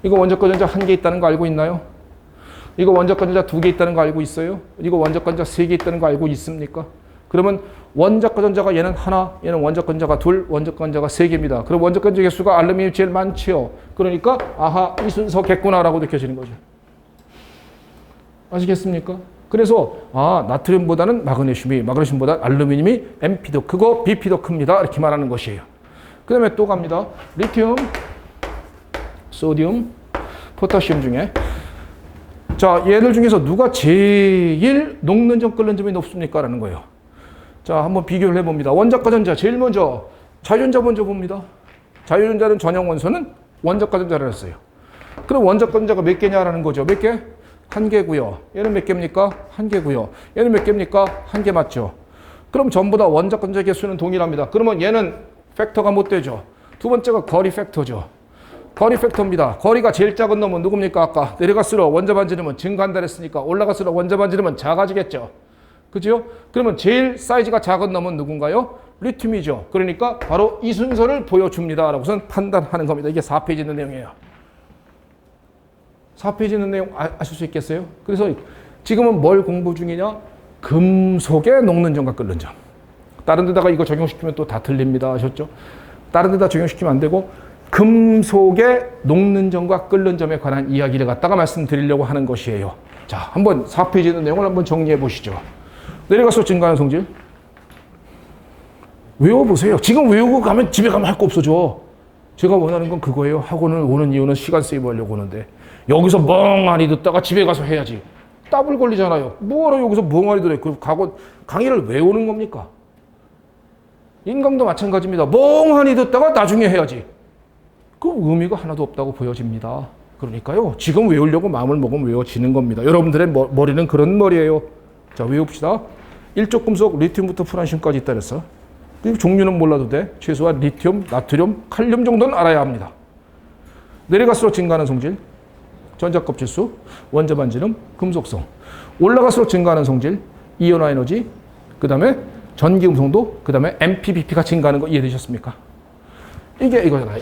이거 원자과 전자 1개 있다는 거 알고 있나요? 이거 원자과 전자 2개 있다는 거 알고 있어요? 이거 원자과 전자 3개 있다는 거 알고 있습니까? 그러면 원자과 전자가 얘는 하나, 얘는 원자과 전자가 둘, 원자과 전자가 3개입니다. 그럼 원자과 전자 개수가 알루미늄이 제일 많지요. 그러니까 아하, 이 순서겠구나라고 느껴지는 거죠. 아시겠습니까? 그래서 나트륨보다는 마그네슘보다 알루미늄이 MP도 크고 BP도 큽니다. 이렇게 말하는 것이에요. 그 다음에 또 갑니다. 리튬, 소디움, 포타시움 중에 자, 얘들 중에서 누가 제일 녹는 점, 끓는 점이 높습니까? 라는 거예요. 자, 한번 비교를 해봅니다. 원자과 전자 제일 먼저 자유전자 먼저 봅니다. 자유전자는 전형 원소는 원자과 전자를 했어요. 그럼 원자과 전자가 몇 개냐라는 거죠. 몇 개? 한 개고요. 얘는 몇 개입니까? 한 개고요. 얘는 몇 개입니까? 한 개 맞죠? 그럼 전부 다 원자 건자 개수는 동일합니다. 그러면 얘는 팩터가 못 되죠. 두 번째가 거리 팩터죠. 거리 팩터입니다. 거리가 제일 작은 놈은 누굽니까? 아까 내려갈수록 원자 반지름은 증가한다 그랬으니까 올라갈수록 원자 반지름은 작아지겠죠. 그죠? 그러면 제일 사이즈가 작은 놈은 누군가요? 리튬이죠. 그러니까 바로 이 순서를 보여줍니다. 라고선 판단하는 겁니다. 이게 4페이지 있는 내용이에요. 4페이지 있는 내용 아실 수 있겠어요? 그래서 지금은 뭘 공부 중이냐? 금속에 녹는 점과 끓는 점. 다른 데다가 이거 적용시키면 또 다 틀립니다. 아셨죠? 다른 데다 적용시키면 안 되고 금속에 녹는 점과 끓는 점에 관한 이야기를 갖다가 말씀드리려고 하는 것이에요. 자, 한번 4페이지 있는 내용을 한번 정리해 보시죠. 내려갈수록 증가하는 성질. 외워보세요. 지금 외우고 가면 집에 가면 할 거 없어져. 제가 원하는 건 그거예요. 학원을 오는 이유는 시간 세이브하려고 오는데 여기서 멍하니 듣다가 집에 가서 해야지. 따블 걸리잖아요. 뭐하러 여기서 멍하니 들어요. 그 강의를 왜 오는 겁니까? 인강도 마찬가지입니다. 멍하니 듣다가 나중에 해야지. 그 의미가 하나도 없다고 보여집니다. 그러니까요. 지금 외우려고 마음을 먹으면 외워지는 겁니다. 여러분들의 머리는 그런 머리예요. 자, 외웁시다. 일족 금속 리튬부터 프란슘까지 있다 그랬어. 그 종류는 몰라도 돼. 최소한 리튬, 나트륨, 칼륨 정도는 알아야 합니다. 내려갈수록 증가하는 성질, 전자껍질수, 원자 반지름, 금속성. 올라갈수록 증가하는 성질, 이온화 에너지, 그 다음에 전기음성도, 그 다음에 MPBP가 증가하는 거 이해되셨습니까? 이게 이거잖아.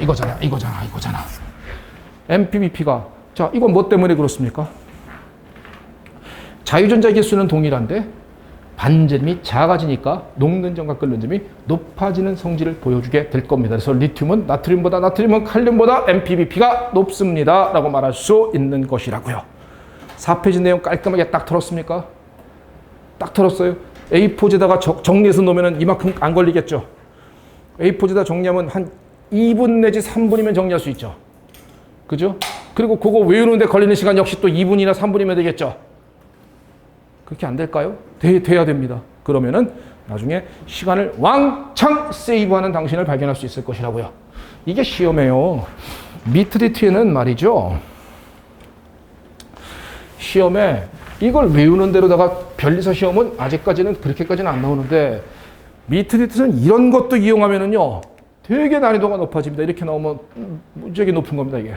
MPBP가, 자, 이건 뭐 때문에 그렇습니까? 자유전자 개수는 동일한데 반지름이 작아지니까 녹는 점과 끓는 점이 높아지는 성질을 보여주게 될 겁니다. 그래서 리튬은 나트륨은 칼륨보다 MPBP가 높습니다. 라고 말할 수 있는 것이라고요. 4페이지 내용 깔끔하게 딱 털었습니까? 딱 털었어요. A4지에다가 정리해서 놓으면 이만큼 안 걸리겠죠. A4지에다 정리하면 한 2분 내지 3분이면 정리할 수 있죠. 그죠? 그리고 그거 외우는데 걸리는 시간 역시 또 2분이나 3분이면 되겠죠. 그렇게 안 될까요? 돼야 됩니다. 그러면은 나중에 시간을 왕창 세이브하는 당신을 발견할 수 있을 것이라고요. 이게 시험이에요. 미트리티에는 말이죠. 시험에 이걸 외우는 대로다가 변리사 시험은 아직까지는 그렇게까지는 안 나오는데 미트리티는 이런 것도 이용하면은요 되게 난이도가 높아집니다. 이렇게 나오면 무지하게 높은 겁니다. 이게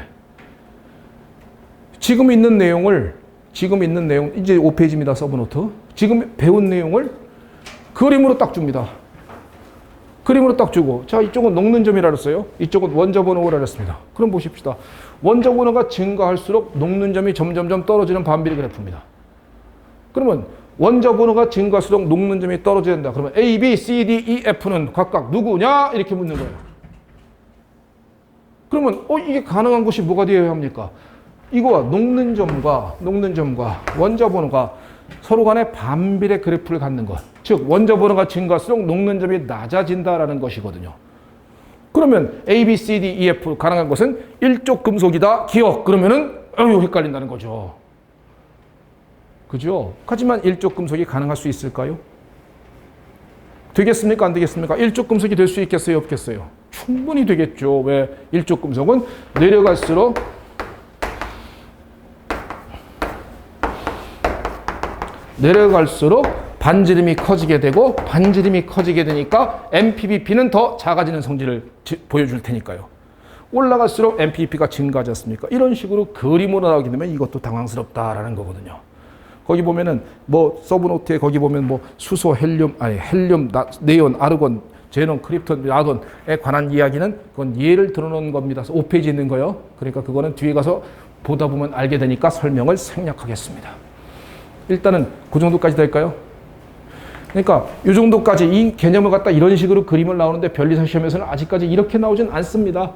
지금 있는 내용 이제 5페이지입니다. 서브노트. 지금 배운 내용을 그림으로 딱 줍니다. 그림으로 딱 주고, 자, 이쪽은 녹는 점이라 그랬어요. 이쪽은 원자 번호라 그랬습니다. 그럼 보십시다. 원자 번호가 증가할수록 녹는 점이 점점점 떨어지는 반비례 그래프입니다. 그러면 원자 번호가 증가할수록 녹는 점이 떨어진다. 그러면 A, B, C, D, E, F는 각각 누구냐? 이렇게 묻는 거예요. 그러면 이게 가능한 것이 뭐가 되어야 합니까? 이거와 녹는 점과 원자 번호가 서로 간에 반비례 그래프를 갖는 것. 즉 원자 번호가 증가할수록 녹는 점이 낮아진다라는 것이거든요. 그러면 A, B, C, D, E, F 가능한 것은 일족 금속이다. 기억. 그러면은 헷갈린다는 거죠. 그죠? 하지만 일족 금속이 가능할 수 있을까요? 되겠습니까? 안 되겠습니까? 일족 금속이 될 수 있겠어요? 없겠어요? 충분히 되겠죠. 왜? 일족 금속은 내려갈수록 반지름이 커지게 되고 반지름이 커지게 되니까 MPBP는 더 작아지는 성질을 보여줄 테니까요. 올라갈수록 MPBP가 증가하지 않습니까? 이런 식으로 그림으로 나오게 되면 이것도 당황스럽다라는 거거든요. 거기 보면은 서브노트에 거기 보면 수소, 헬륨, 네온, 아르곤, 제논, 크립톤, 라돈에 관한 이야기는 그건 예를 들어놓은 겁니다. 5페이지 있는 거요. 그러니까 그거는 뒤에 가서 보다 보면 알게 되니까 설명을 생략하겠습니다. 일단은 그 정도까지 될까요? 그러니까 이 정도까지 이 개념을 갖다 이런 식으로 그림을 나오는데 변리사 시험에서는 아직까지 이렇게 나오진 않습니다.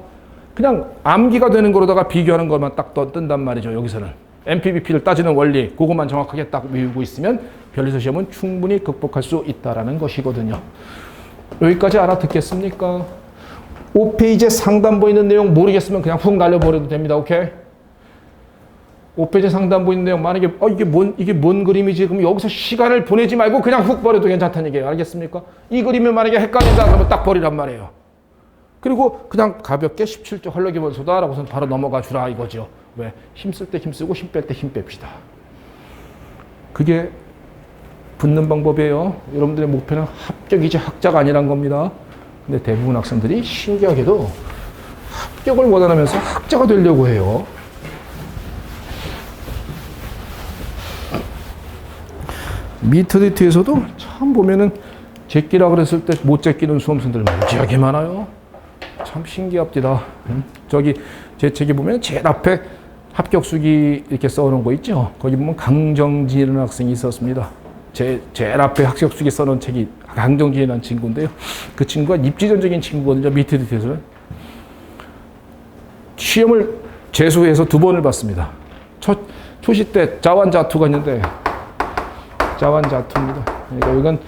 그냥 암기가 되는 거로다가 비교하는 것만 딱 뜬단 말이죠. 여기서는 MPBP를 따지는 원리 그것만 정확하게 딱 외우고 있으면 변리사 시험은 충분히 극복할 수 있다라는 것이거든요. 여기까지 알아듣겠습니까? 5페이지에 상단부에 있는 내용 모르겠으면 그냥 훅 날려버려도 됩니다. 오케이? 5페이지 상단부 있는 내용 만약에 이게 뭔 그림이지? 그럼 여기서 시간을 보내지 말고 그냥 훅 버려도 괜찮다는 얘기예요. 알겠습니까? 이 그림이 만약에 헷갈린다 그러면 딱 버리란 말이에요. 그리고 그냥 가볍게 17조 헐렁이 번소다 라고선 바로 넘어가 주라 이거죠. 왜? 힘쓸 때 힘쓰고 힘 뺄 때 힘 뺍시다. 그게 붙는 방법이에요. 여러분들의 목표는 합격이지 학자가 아니란 겁니다. 근데 대부분 학생들이 신기하게도 합격을 원하면서 학자가 되려고 해요. 미터디트에서도 참 보면은 제끼라 그랬을 때 못 제끼는 수험생들 무지하게 많아요. 참 신기합니다. 저기 제 책에 보면 제일 앞에 합격수기 이렇게 써놓은 거 있죠. 거기 보면 강정진이라는 학생이 있었습니다. 제일 앞에 합격수기 써놓은 책이 강정진이라는 친구인데요. 그 친구가 입지전적인 친구거든요. 미터디트에서는. 시험을 재수해서 2번을 봤습니다. 초시 때 자완자투가 있는데 자완자투입니다. 그러니까 이건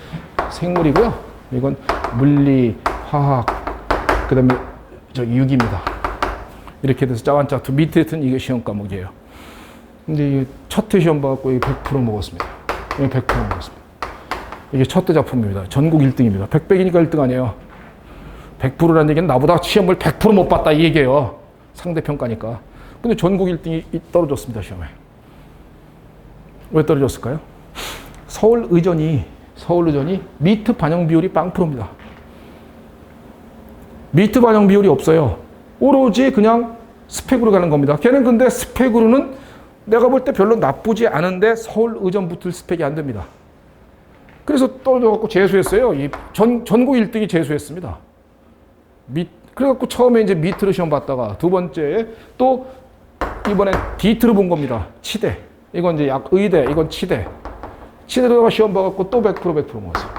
생물이고요. 이건 물리, 화학, 그 다음에 유기입니다. 이렇게 돼서 자완자투 밑에는 이게 시험 과목이에요. 근데 첫 회 시험 봐갖고 100% 먹었습니다. 이거 100% 먹었습니다. 이게 첫 회 작품입니다. 전국 1등입니다. 100배이니까 1등 아니에요. 100%라는 얘기는 나보다 시험을 100% 못 봤다 이 얘기예요. 상대평가니까. 근데 전국 1등이 떨어졌습니다. 시험에. 왜 떨어졌을까요? 서울의전이 미트 반영 비율이 0%입니다. 미트 반영 비율이 없어요. 오로지 그냥 스펙으로 가는 겁니다. 걔는 근데 스펙으로는 내가 볼 때 별로 나쁘지 않은데 서울의전 붙을 스펙이 안 됩니다. 그래서 떨어져갖고 재수했어요. 전국 1등이 재수했습니다. 그래갖고 처음에 이제 미트로 시험 봤다가 두 번째에 또 이번에 디트로 본 겁니다. 치대. 이건 이제 의대, 이건 치대. 치대로다가 시험 봐갖고 또 100% 먹었어요.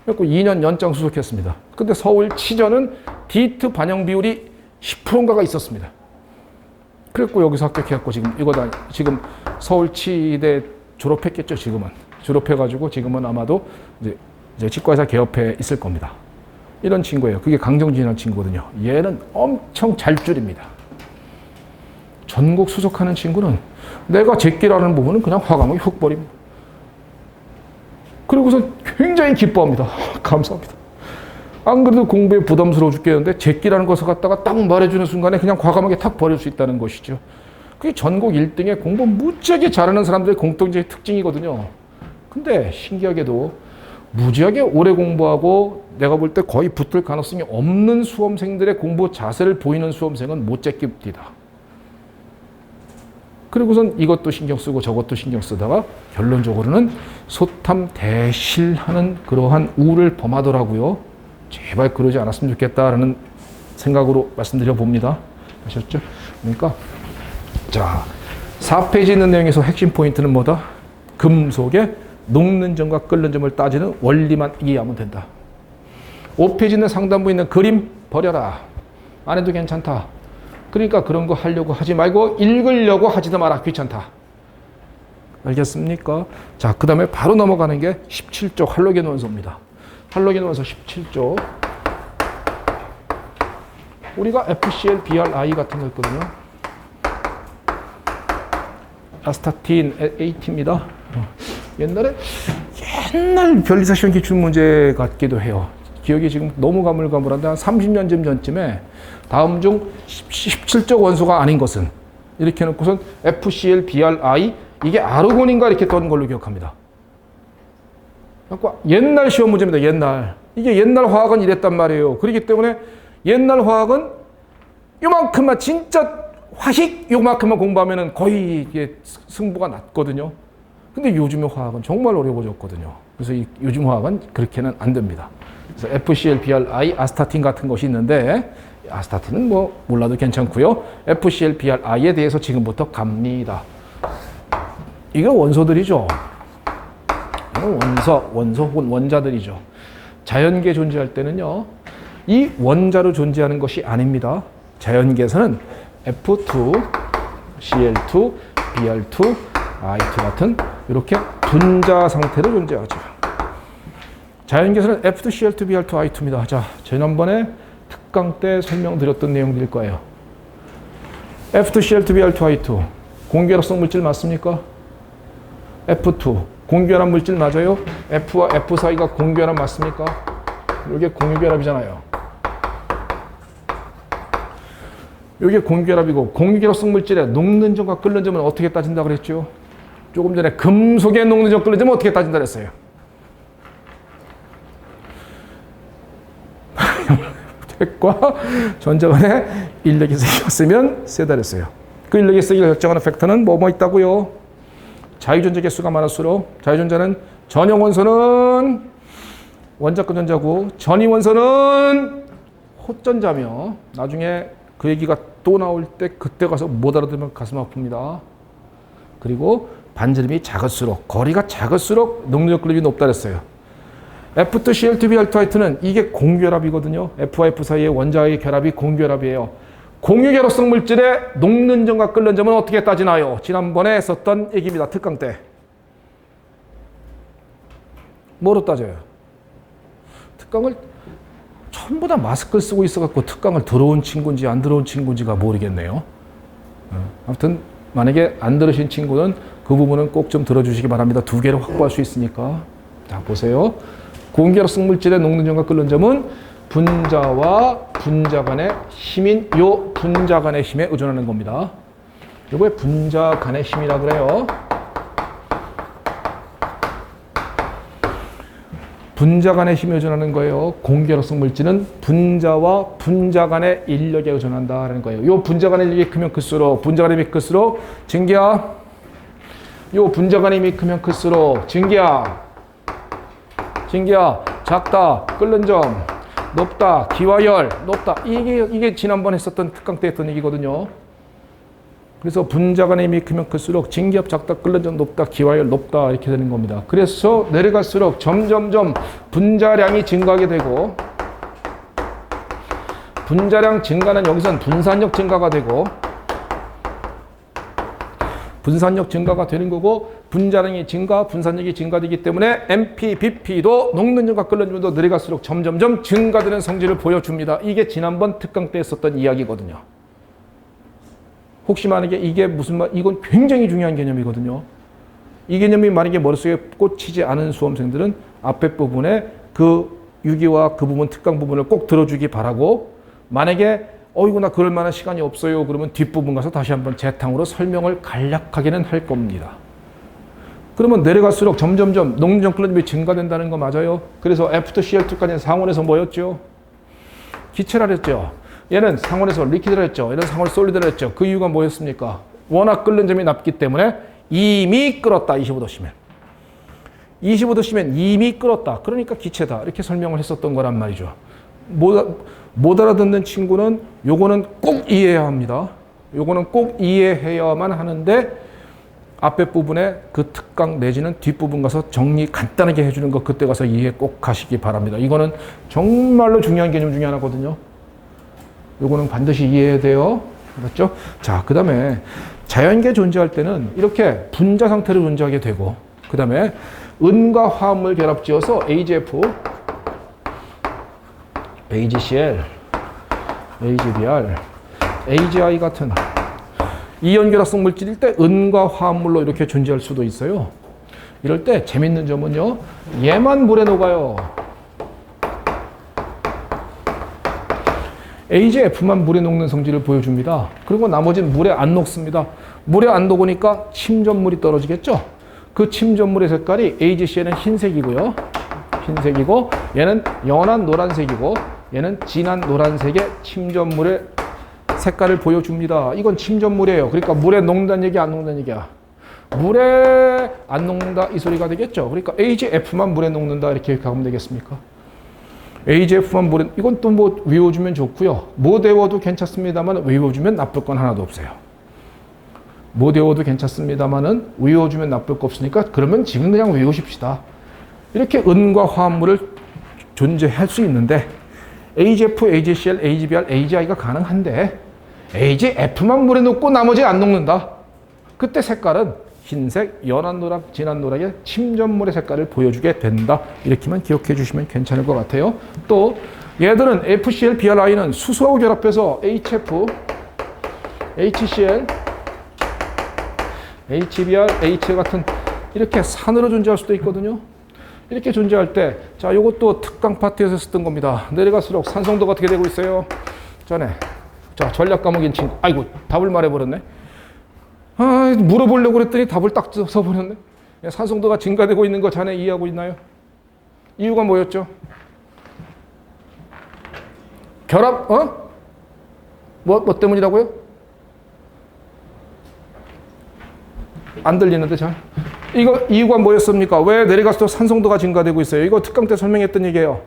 그래갖고 2년 연장 수석했습니다. 근데 서울 치전은 디트 반영 비율이 10%인가가 있었습니다. 그래갖고 여기서 합격해갖고 지금 서울 치대 졸업했겠죠, 지금은. 졸업해가지고 지금은 아마도 이제 치과의사 개업해 있을 겁니다. 이런 친구예요. 그게 강정진이라는 친구거든요. 얘는 엄청 잘 줄입니다. 전국 수석하는 친구는 내가 제끼라는 부분은 그냥 화강을 훅 버립니다. 그리고서 굉장히 기뻐합니다. 감사합니다. 안 그래도 공부에 부담스러워 죽겠는데 제끼라는 것을 갖다가 딱 말해주는 순간에 그냥 과감하게 탁 버릴 수 있다는 것이죠. 그게 전국 1등의 공부 무지하게 잘하는 사람들의 공통적인 특징이거든요. 근데 신기하게도 무지하게 오래 공부하고 내가 볼 때 거의 붙을 가능성이 없는 수험생들의 공부 자세를 보이는 수험생은 못 제낍니다. 그리고선 이것도 신경 쓰고 저것도 신경 쓰다가 결론적으로는 소탐대실하는 그러한 우를 범하더라고요. 제발 그러지 않았으면 좋겠다라는 생각으로 말씀드려 봅니다. 아셨죠? 그러니까 자 4페이지에 있는 내용에서 핵심 포인트는 뭐다? 금속의 녹는 점과 끓는 점을 따지는 원리만 이해하면 된다. 5페이지 있는 상단부에 있는 그림 버려라. 안 해도 괜찮다. 그러니까 그런 거 하려고 하지 말고 읽으려고 하지도 마라. 귀찮다. 알겠습니까? 자, 그 다음에 바로 넘어가는 게 17조 할로겐 원소입니다. 할로겐 원소 17조. 우리가 FCl, BrI 같은 거 있거든요. 아스타틴, AT입니다. 옛날 변리사 시험 기출 문제 같기도 해요. 기억이 지금 너무 가물가물한데 한 30년 전쯤에 다음 중 17조 원소가 아닌 것은 이렇게 해놓고선 FCl, BrI 이게 아르곤인가 이렇게 떴는 걸로 기억합니다. 옛날 시험 문제입니다. 옛날. 이게 옛날 화학은 이랬단 말이에요. 그렇기 때문에 옛날 화학은 요만큼만 진짜 화식 요만큼만 공부하면 거의 이게 승부가 났거든요. 근데 요즘의 화학은 정말 어려워졌거든요. 그래서 요즘 화학은 그렇게는 안 됩니다. 그래서 FCl, BrI, 아스타틴 같은 것이 있는데 아스타틴은 뭐 몰라도 괜찮고요. FCl, BrI에 대해서 지금부터 갑니다. 이게 원소들이죠. 원소 혹은 원자들이죠. 자연계에 존재할 때는요. 이 원자로 존재하는 것이 아닙니다. 자연계에서는 F2, Cl2, Br2, I2 같은 이렇게 분자 상태로 존재하죠. 자연계에서는 F2, Cl2, Br2, I2입니다. 자, 지난번에 특강 때 설명드렸던 내용들일 거예요. F2, Cl2, Br2, I2 공기결합성 물질 맞습니까? F2 공기결합 물질 맞아요? F와 F 사이가 공기결합 맞습니까? 이게 공유결합이잖아요. 이게 공유결합이고 공유결합성 물질의 녹는 점과 끓는 점은 어떻게 따진다고 그랬죠? 조금 전에 금속의 녹는적 끓는점은 어떻게 따진다 그랬어요? 핵과 전자 간의 인력이 생겼으면 세다 그랬어요. 그 인력이 세기를 결정하는 팩터는 뭐뭐 있다고요? 자유전자 개수가 많을수록 자유전자는 전형 원소는 원자권 전자고 전위 원소는 호전자며 나중에 그 얘기가 또 나올 때 그때 가서 못 알아들으면 가슴 아픕니다. 그리고 반지름이 작을수록 거리가 작을수록 녹는적 끓림이 높다 그랬어요. F2CL2Br2화이트는 이게 공결합이거든요. F와 F 사이의 원자의 결합이 공결합이에요. 공유결합성 물질의 녹는 점과 끓는 점은 어떻게 따지나요? 지난번에 썼던 얘기입니다. 특강 때. 뭐로 따져요? 특강을 전부 다 마스크를 쓰고 있어갖고 특강을 들어온 친구인지 안 들어온 친구인지가 모르겠네요. 아무튼 만약에 안 들으신 친구는 그 부분은 꼭 좀 들어주시기 바랍니다. 두 개를 확보할 수 있으니까. 자, 보세요. 공결합성 물질의 녹는 점과 끓는 점은 분자와 분자 간의 힘인 요 분자 간의 힘에 의존하는 겁니다. 요거에 분자 간의 힘이라 그래요. 분자 간의 힘에 의존하는 거예요. 공결합성 물질은 분자와 분자 간의 인력에 의존한다라는 거예요. 요 분자 간의 인력이 크면 클수록 분자 간의 힘이 클수록 증기야. 요 분자 간의 힘이 크면 클수록 증기야. 증기야 작다 끓는 점 높다 기와열 높다 이게 지난번에 했었던 특강 때 했던 얘기거든요. 그래서 분자 간의 힘이 크면 클수록 증기압 작다 끓는 점 높다 기와열 높다 이렇게 되는 겁니다. 그래서 내려갈수록 점점점 분자량이 증가하게 되고 분자량 증가는 여기선 분산력 증가가 되고 분산력 증가가 되는 거고 분자량이 증가, 분산력이 증가되기 때문에 MP, BP도 녹는 점과 끓는 점도 내려갈수록 점점점 증가되는 성질을 보여줍니다. 이게 지난번 특강 때 했었던 이야기거든요. 혹시 만약에 이게 무슨 말, 이건 굉장히 중요한 개념이거든요. 이 개념이 만약에 머릿속에 꽂히지 않은 수험생들은 앞에 부분에 그 유기와 그 부분 특강 부분을 꼭 들어주기 바라고 만약에 이거 나 그럴 만한 시간이 없어요. 그러면 뒷부분 가서 다시 한번 재탕으로 설명을 간략하게는 할 겁니다. 그러면 내려갈수록 점점점 녹는 점 끓는 점이 증가된다는 거 맞아요. 그래서 F2CL2까지는 상온에서 뭐였죠? 기체라 그랬죠. 얘는 상온에서 리퀴드라 했죠. 얘는 상온 솔리드라 했죠. 그 이유가 뭐였습니까? 워낙 끓는 점이 낮기 때문에 이미 끓었다. 25도씨면. 25도씨면 이미 끓었다. 그러니까 기체다. 이렇게 설명을 했었던 거란 말이죠. 못 알아듣는 친구는 요거는 꼭 이해해야 합니다. 요거는 꼭 이해해야만 하는데 앞에 부분에 그 특강 내지는 뒷부분 가서 정리 간단하게 해주는 거 그때 가서 이해 꼭 하시기 바랍니다. 이거는 정말로 중요한 개념 중에 하나거든요. 요거는 반드시 이해해야 돼요. 알았죠? 자, 그 다음에 자연계 존재할 때는 이렇게 분자 상태로 존재하게 되고 그 다음에 은과 화합물 결합지어서 AgF AgCl, AgBr, AgI 같은 이연결합성 물질일 때 은과 화합물로 이렇게 존재할 수도 있어요. 이럴 때 재밌는 점은요. 얘만 물에 녹아요. AgF만 물에 녹는 성질을 보여줍니다. 그리고 나머지는 물에 안 녹습니다. 물에 안 녹으니까 침전물이 떨어지겠죠. 그 침전물의 색깔이 AgCl은 흰색이고요. 흰색이고 얘는 연한 노란색이고 얘는 진한 노란색의 침전물의 색깔을 보여줍니다. 이건 침전물이에요. 그러니까 물에 녹는다는 얘기야, 안 녹는다는 얘기야? 물에 안 녹는다 이 소리가 되겠죠. 그러니까 AgF만 물에 녹는다 이렇게 가면 되겠습니까? AgF만 물에, 이건 또 뭐 외워주면 좋고요. 못 외워도 괜찮습니다만 외워주면 나쁠 건 하나도 없어요. 못 외워도 괜찮습니다만은 외워주면 나쁠 거 없으니까 그러면 지금 그냥 외우십시다. 이렇게 은과 화합물을 존재할 수 있는데 AgF, AgCl, AgBr, AgI가 가능한데 AgF만 물에 녹고 나머지 안 녹는다. 그때 색깔은 흰색, 연한 노락, 진한 노락의 침전물의 색깔을 보여주게 된다. 이렇게만 기억해 주시면 괜찮을 것 같아요. 또 얘들은 FCl, BrI는 수소하고 결합해서 HF, HCl, HBr, H 같은 이렇게 산으로 존재할 수도 있거든요. 이렇게 존재할 때, 자, 요것도 특강 파트에서 쓰던 겁니다. 내려갈수록 산성도가 어떻게 되고 있어요? 전에. 자, 전략 과목인 친구. 아이고, 답을 말해버렸네. 물어보려고 그랬더니 답을 딱 써버렸네. 산성도가 증가되고 있는 거 자네 이해하고 있나요? 이유가 뭐였죠? 결합, 뭐 때문이라고요? 안 들리는데 잘. 이거 이유가 뭐였습니까? 왜 내려갈수록 산성도가 증가되고 있어요? 이거 특강 때 설명했던 얘기예요.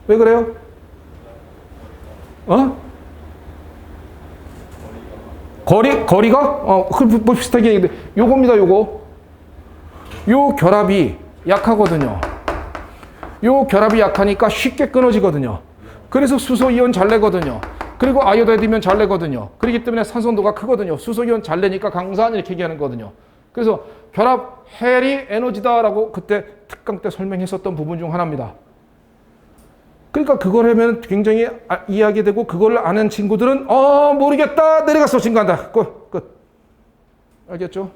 왜 그래요? 거리가? 뭐 비슷하게 얘기해. 요겁니다, 요거. 요 결합이 약하거든요. 요 결합이 약하니까 쉽게 끊어지거든요. 그래서 수소이온 잘 내거든요. 그리고 아이오다이드면 잘 내거든요. 그렇기 때문에 산성도가 크거든요. 수소이온 잘 내니까 강산 이렇게 얘기하는 거거든요. 그래서 결합 헬이 에너지다라고 그때 특강 때 설명했었던 부분 중 하나입니다. 그러니까 그걸 하면 굉장히 이해하게 되고 그걸 아는 친구들은 모르겠다 내려가서 증가한다. 끝. 알겠죠?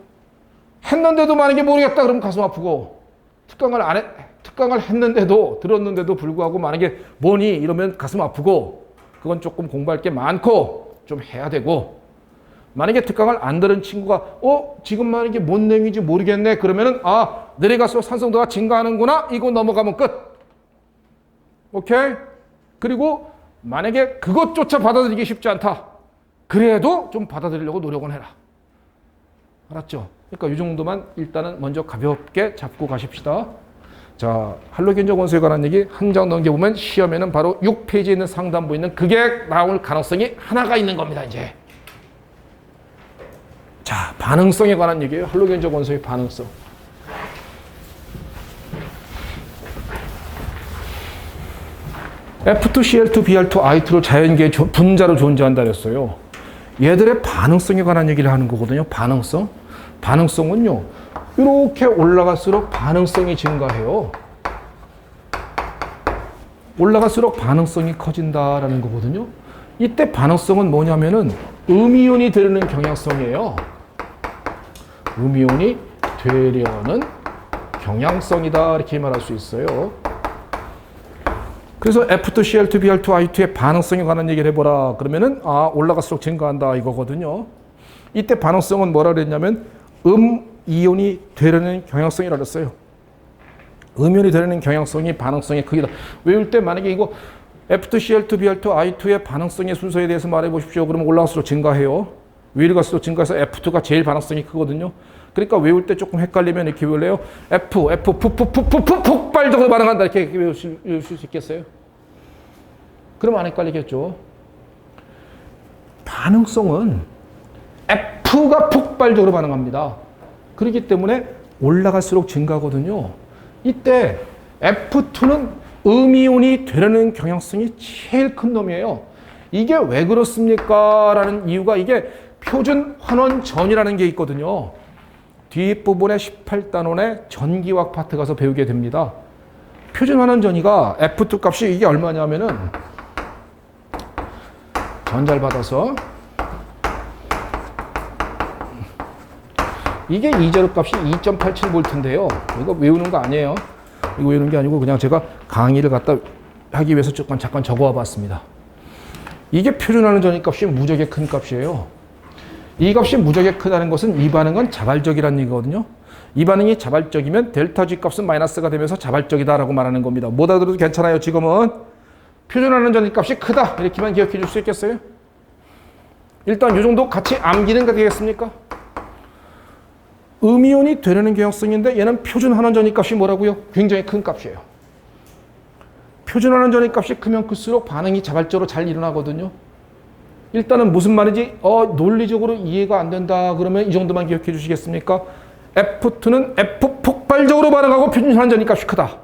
했는데도 만약에 모르겠다 그러면 가슴 아프고 특강을 했는데도 들었는데도 불구하고 만약에 뭐니 이러면 가슴 아프고 그건 조금 공부할 게 많고 좀 해야 되고 만약에 특강을 안 들은 친구가 지금 만약에 뭔 내용인지 모르겠네 그러면은 내려가서 산성도가 증가하는구나 이거 넘어가면 끝. 오케이? 그리고 만약에 그것조차 받아들이기 쉽지 않다. 그래도 좀 받아들이려고 노력은 해라. 알았죠? 그러니까 이 정도만 일단은 먼저 가볍게 잡고 가십시다. 자, 할로겐적 원소에 관한 얘기 한 장 넘겨보면 시험에는 바로 6페이지에 있는 상단부에 있는 그게 나올 가능성이 하나가 있는 겁니다. 이제. 자, 반응성에 관한 얘기예요. 할로겐적 원소의 반응성. F2CL2Br2I2로 자연계의 분자로 존재한다 그랬어요. 얘들의 반응성에 관한 얘기를 하는 거거든요. 반응성. 반응성은요. 이렇게 올라갈수록 반응성이 증가해요. 올라갈수록 반응성이 커진다라는 거거든요. 이때 반응성은 뭐냐면은 음이온이 되려는 경향성이에요. 음이온이 되려는 경향성이다 이렇게 말할 수 있어요. 그래서 F2CL2Br2I2의 반응성에 관한 얘기를 해보라. 그러면은 올라갈수록 증가한다 이거거든요. 이때 반응성은 뭐라 그랬냐면 이온이 되려는 경향성이라 그랬어요. 음이온이 되려는 경향성이 반응성의 크기다. 외울 때 만약에 이거 F2CL2Br2I2의 반응성의 순서에 대해서 말해 보십시오. 그러면 올라갈수록 증가해요. 위로 갈수록 증가해서 F2가 제일 반응성이 크거든요. 그러니까 외울 때 조금 헷갈리면 이렇게 외울래요. 폭발적으로 반응한다. 이렇게 외우실 수 있겠어요? 그러면 안 헷갈리겠죠. 반응성은 F가 폭발적으로 반응합니다. 그렇기 때문에 올라갈수록 증가하거든요. 이때 F2는 음이온이 되려는 경향성이 제일 큰 놈이에요. 이게 왜 그렇습니까? 라는 이유가 이게 표준 환원전이라는 게 있거든요. 뒷부분에 18단원의 전기화학 파트 가서 배우게 됩니다. 표준 환원전이가 F2 값이 이게 얼마냐면은 전자를 받아서 이게 이제로 값이 2.87V인데요. 이거 외우는 거 아니에요. 이거 외우는 게 아니고 그냥 제가 강의를 갖다 하기 위해서 잠깐 적어와 봤습니다. 이게 표준하는 전위 값이 무지하게 큰 값이에요. 이 값이 무지하게 크다는 것은 이 반응은 자발적이라는 얘기거든요. 이 반응이 자발적이면 델타 G 값은 마이너스가 되면서 자발적이다라고 말하는 겁니다. 못 알아들어도 괜찮아요. 지금은 표준하는 전위 값이 크다 이렇게만 기억해 줄 수 있겠어요? 일단 이 정도 같이 암기는 게 되겠습니까? 음이온이 되려는 경향성인데 얘는 표준 환원전위 값이 뭐라고요? 굉장히 큰 값이에요. 표준 환원전위 값이 크면 클수록 반응이 자발적으로 잘 일어나거든요. 일단은 무슨 말인지 논리적으로 이해가 안 된다 그러면 이 정도만 기억해 주시겠습니까? F2는 F 폭발적으로 반응하고 표준 환원전위 값이 크다.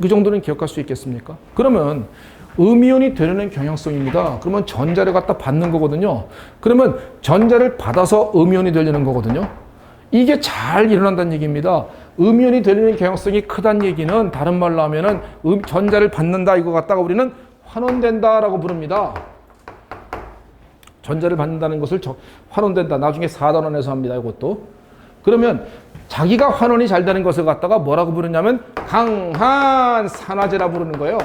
그 정도는 기억할 수 있겠습니까? 그러면 음이온이 되려는 경향성입니다. 그러면 전자를 갖다 받는 거거든요. 그러면 전자를 받아서 음이온이 되려는 거거든요. 이게 잘 일어난다는 얘기입니다. 음이온이 되려는 경향성이 크다는 얘기는 다른 말로 하면은 전자를 받는다 이거 갖다가 우리는 환원된다라고 부릅니다. 전자를 받는다는 것을 환원된다. 나중에 4단원에서 합니다. 이것도. 그러면 자기가 환원이 잘 되는 것을 갖다가 뭐라고 부르냐면 강한 산화제라 부르는 거예요.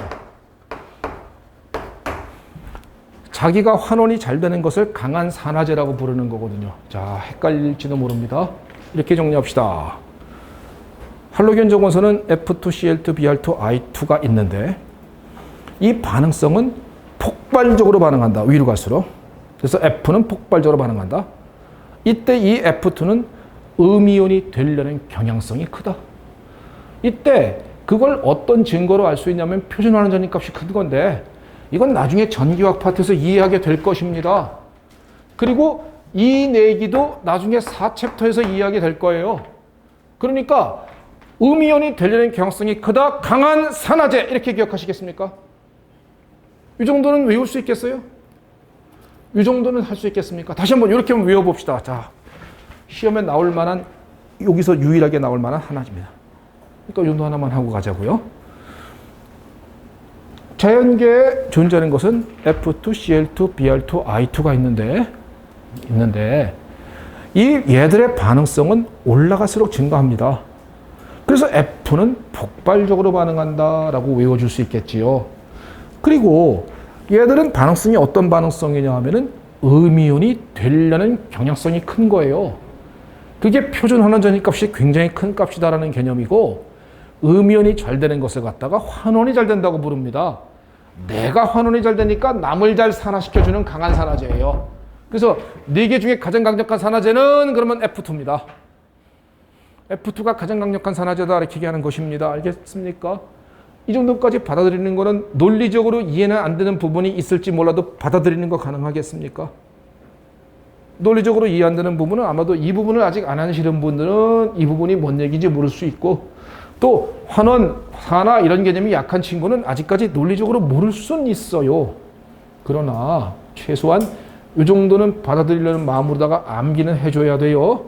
자기가 환원이 잘 되는 것을 강한 산화제라고 부르는 거거든요. 자, 헷갈릴지도 모릅니다. 이렇게 정리합시다. 할로겐 정원소는 F2CL2Br2I2가 있는데 이 반응성은 폭발적으로 반응한다. 위로 갈수록. 그래서 F는 폭발적으로 반응한다. 이때 이 F2는 음이온이 되려는 경향성이 크다. 이때 그걸 어떤 증거로 알 수 있냐면 표준 환원 전입값이 큰 건데 이건 나중에 전기화학 파트에서 이해하게 될 것입니다. 그리고 이 내기도 나중에 4챕터에서 이해하게 될 거예요. 그러니까 음이온이 되려는 경향성이 크다. 강한 산화제. 이렇게 기억하시겠습니까? 이 정도는 외울 수 있겠어요? 이 정도는 할 수 있겠습니까? 다시 한번 이렇게 한번 외워봅시다. 자, 시험에 나올 만한, 여기서 유일하게 나올 만한 하나입니다. 그러니까 이 정도 하나만 하고 가자고요. 자연계에 존재하는 것은 F2CL2Br2I2가 있는데 얘들의 반응성은 올라갈수록 증가합니다. 그래서 F는 폭발적으로 반응한다라고 외워줄 수 있겠지요. 그리고 얘들은 반응성이 어떤 반응성이냐 하면은 음이온이 되려는 경향성이 큰 거예요. 그게 표준 환원 전입값이 굉장히 큰 값이다라는 개념이고 음이온이 잘 되는 것을 갖다가 환원이 잘 된다고 부릅니다. 내가 환원이 잘 되니까 남을 잘 산화시켜주는 강한 산화제예요. 그래서 4개 중에 가장 강력한 산화제는 그러면 F2입니다. F2가 가장 강력한 산화제다 이렇게 얘기하는 것입니다. 알겠습니까? 이 정도까지 받아들이는 거는 논리적으로 이해는 안 되는 부분이 있을지 몰라도 받아들이는 거 가능하겠습니까? 논리적으로 이해 안 되는 부분은 아마도 이 부분을 아직 안 하시는 분들은 이 부분이 뭔 얘기인지 모를 수 있고 또 환원, 산화 이런 개념이 약한 친구는 아직까지 논리적으로 모를 수는 있어요. 그러나 최소한 이 정도는 받아들이려는 마음으로다가 암기는 해줘야 돼요.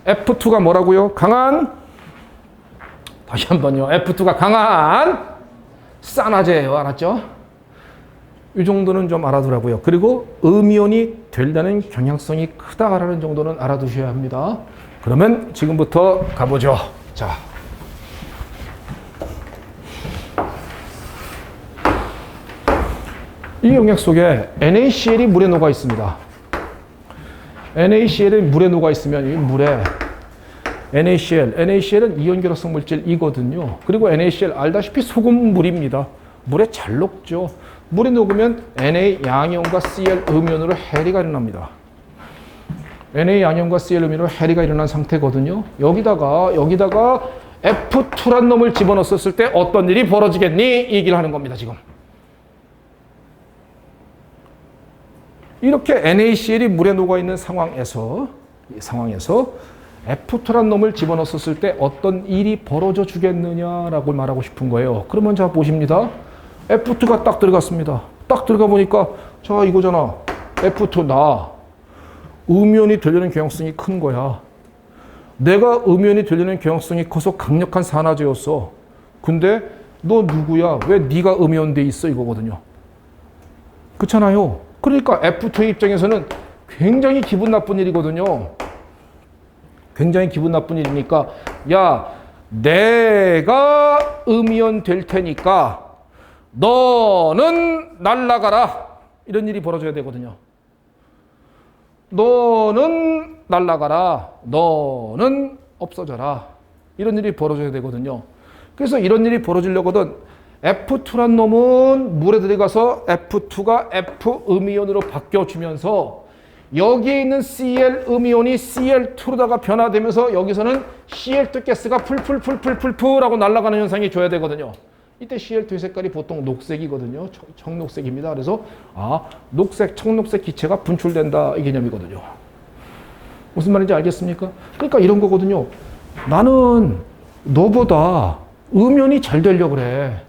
F2가 뭐라고요? 강한, 다시 한번요. F2가 강한 산화제예요. 알았죠? 이 정도는 좀 알아두라고요. 그리고 음이온이 되려는 경향성이 크다라는 정도는 알아두셔야 합니다. 그러면 지금부터 가보죠. 자, 이 용액 속에 NaCl이 물에 녹아 있습니다. NaCl이 물에 녹아 있으면 이 물에 NaCl은 이온 결합성 물질이거든요. 그리고 NaCl 알다시피 소금물입니다. 물에 잘 녹죠. 물에 녹으면 Na 양이온과 Cl 음이온으로 해리가 일어납니다. Na 양이온과 Cl 음이온으로 해리가 일어난 상태거든요. 여기다가 F2란 놈을 집어넣었을 때 어떤 일이 벌어지겠니? 이 얘기를 하는 겁니다, 지금. 이렇게 NaCl이 물에 녹아있는 상황에서 F2란 놈을 집어넣었을 때 어떤 일이 벌어져 주겠느냐라고 말하고 싶은 거예요. 그러면 자 보십니다. F2가 딱 들어갔습니다. 딱 들어가 보니까 자 이거잖아. F2 나 음이온이 되려는 경향성이 큰 거야. 내가 음이온이 되려는 경향성이 커서 강력한 산화제였어. 근데 너 누구야? 왜 네가 음이온 돼 있어? 이거거든요. 그렇잖아요. 그러니까 F2의 입장에서는 굉장히 기분 나쁜 일이거든요. 굉장히 기분 나쁜 일이니까 야, 내가 음이온 될 테니까 너는 날아가라. 이런 일이 벌어져야 되거든요. 너는 날아가라. 너는 없어져라. 이런 일이 벌어져야 되거든요. 그래서 이런 일이 벌어지려거든 F2란 놈은 물에 들어가서 F2가 F 음이온으로 바뀌어주면서 여기에 있는 Cl 음이온이 Cl2로다가 변화되면서 여기서는 Cl2 가스가 풀풀풀풀풀풀하고 날아가는 현상이 줘야 되거든요. 이때 Cl2의 색깔이 보통 녹색이거든요. 청록색입니다. 그래서 녹색, 청록색 기체가 분출된다 이 개념이거든요. 무슨 말인지 알겠습니까? 그러니까 이런 거거든요. 나는 너보다 음이온이 잘 되려고 그래.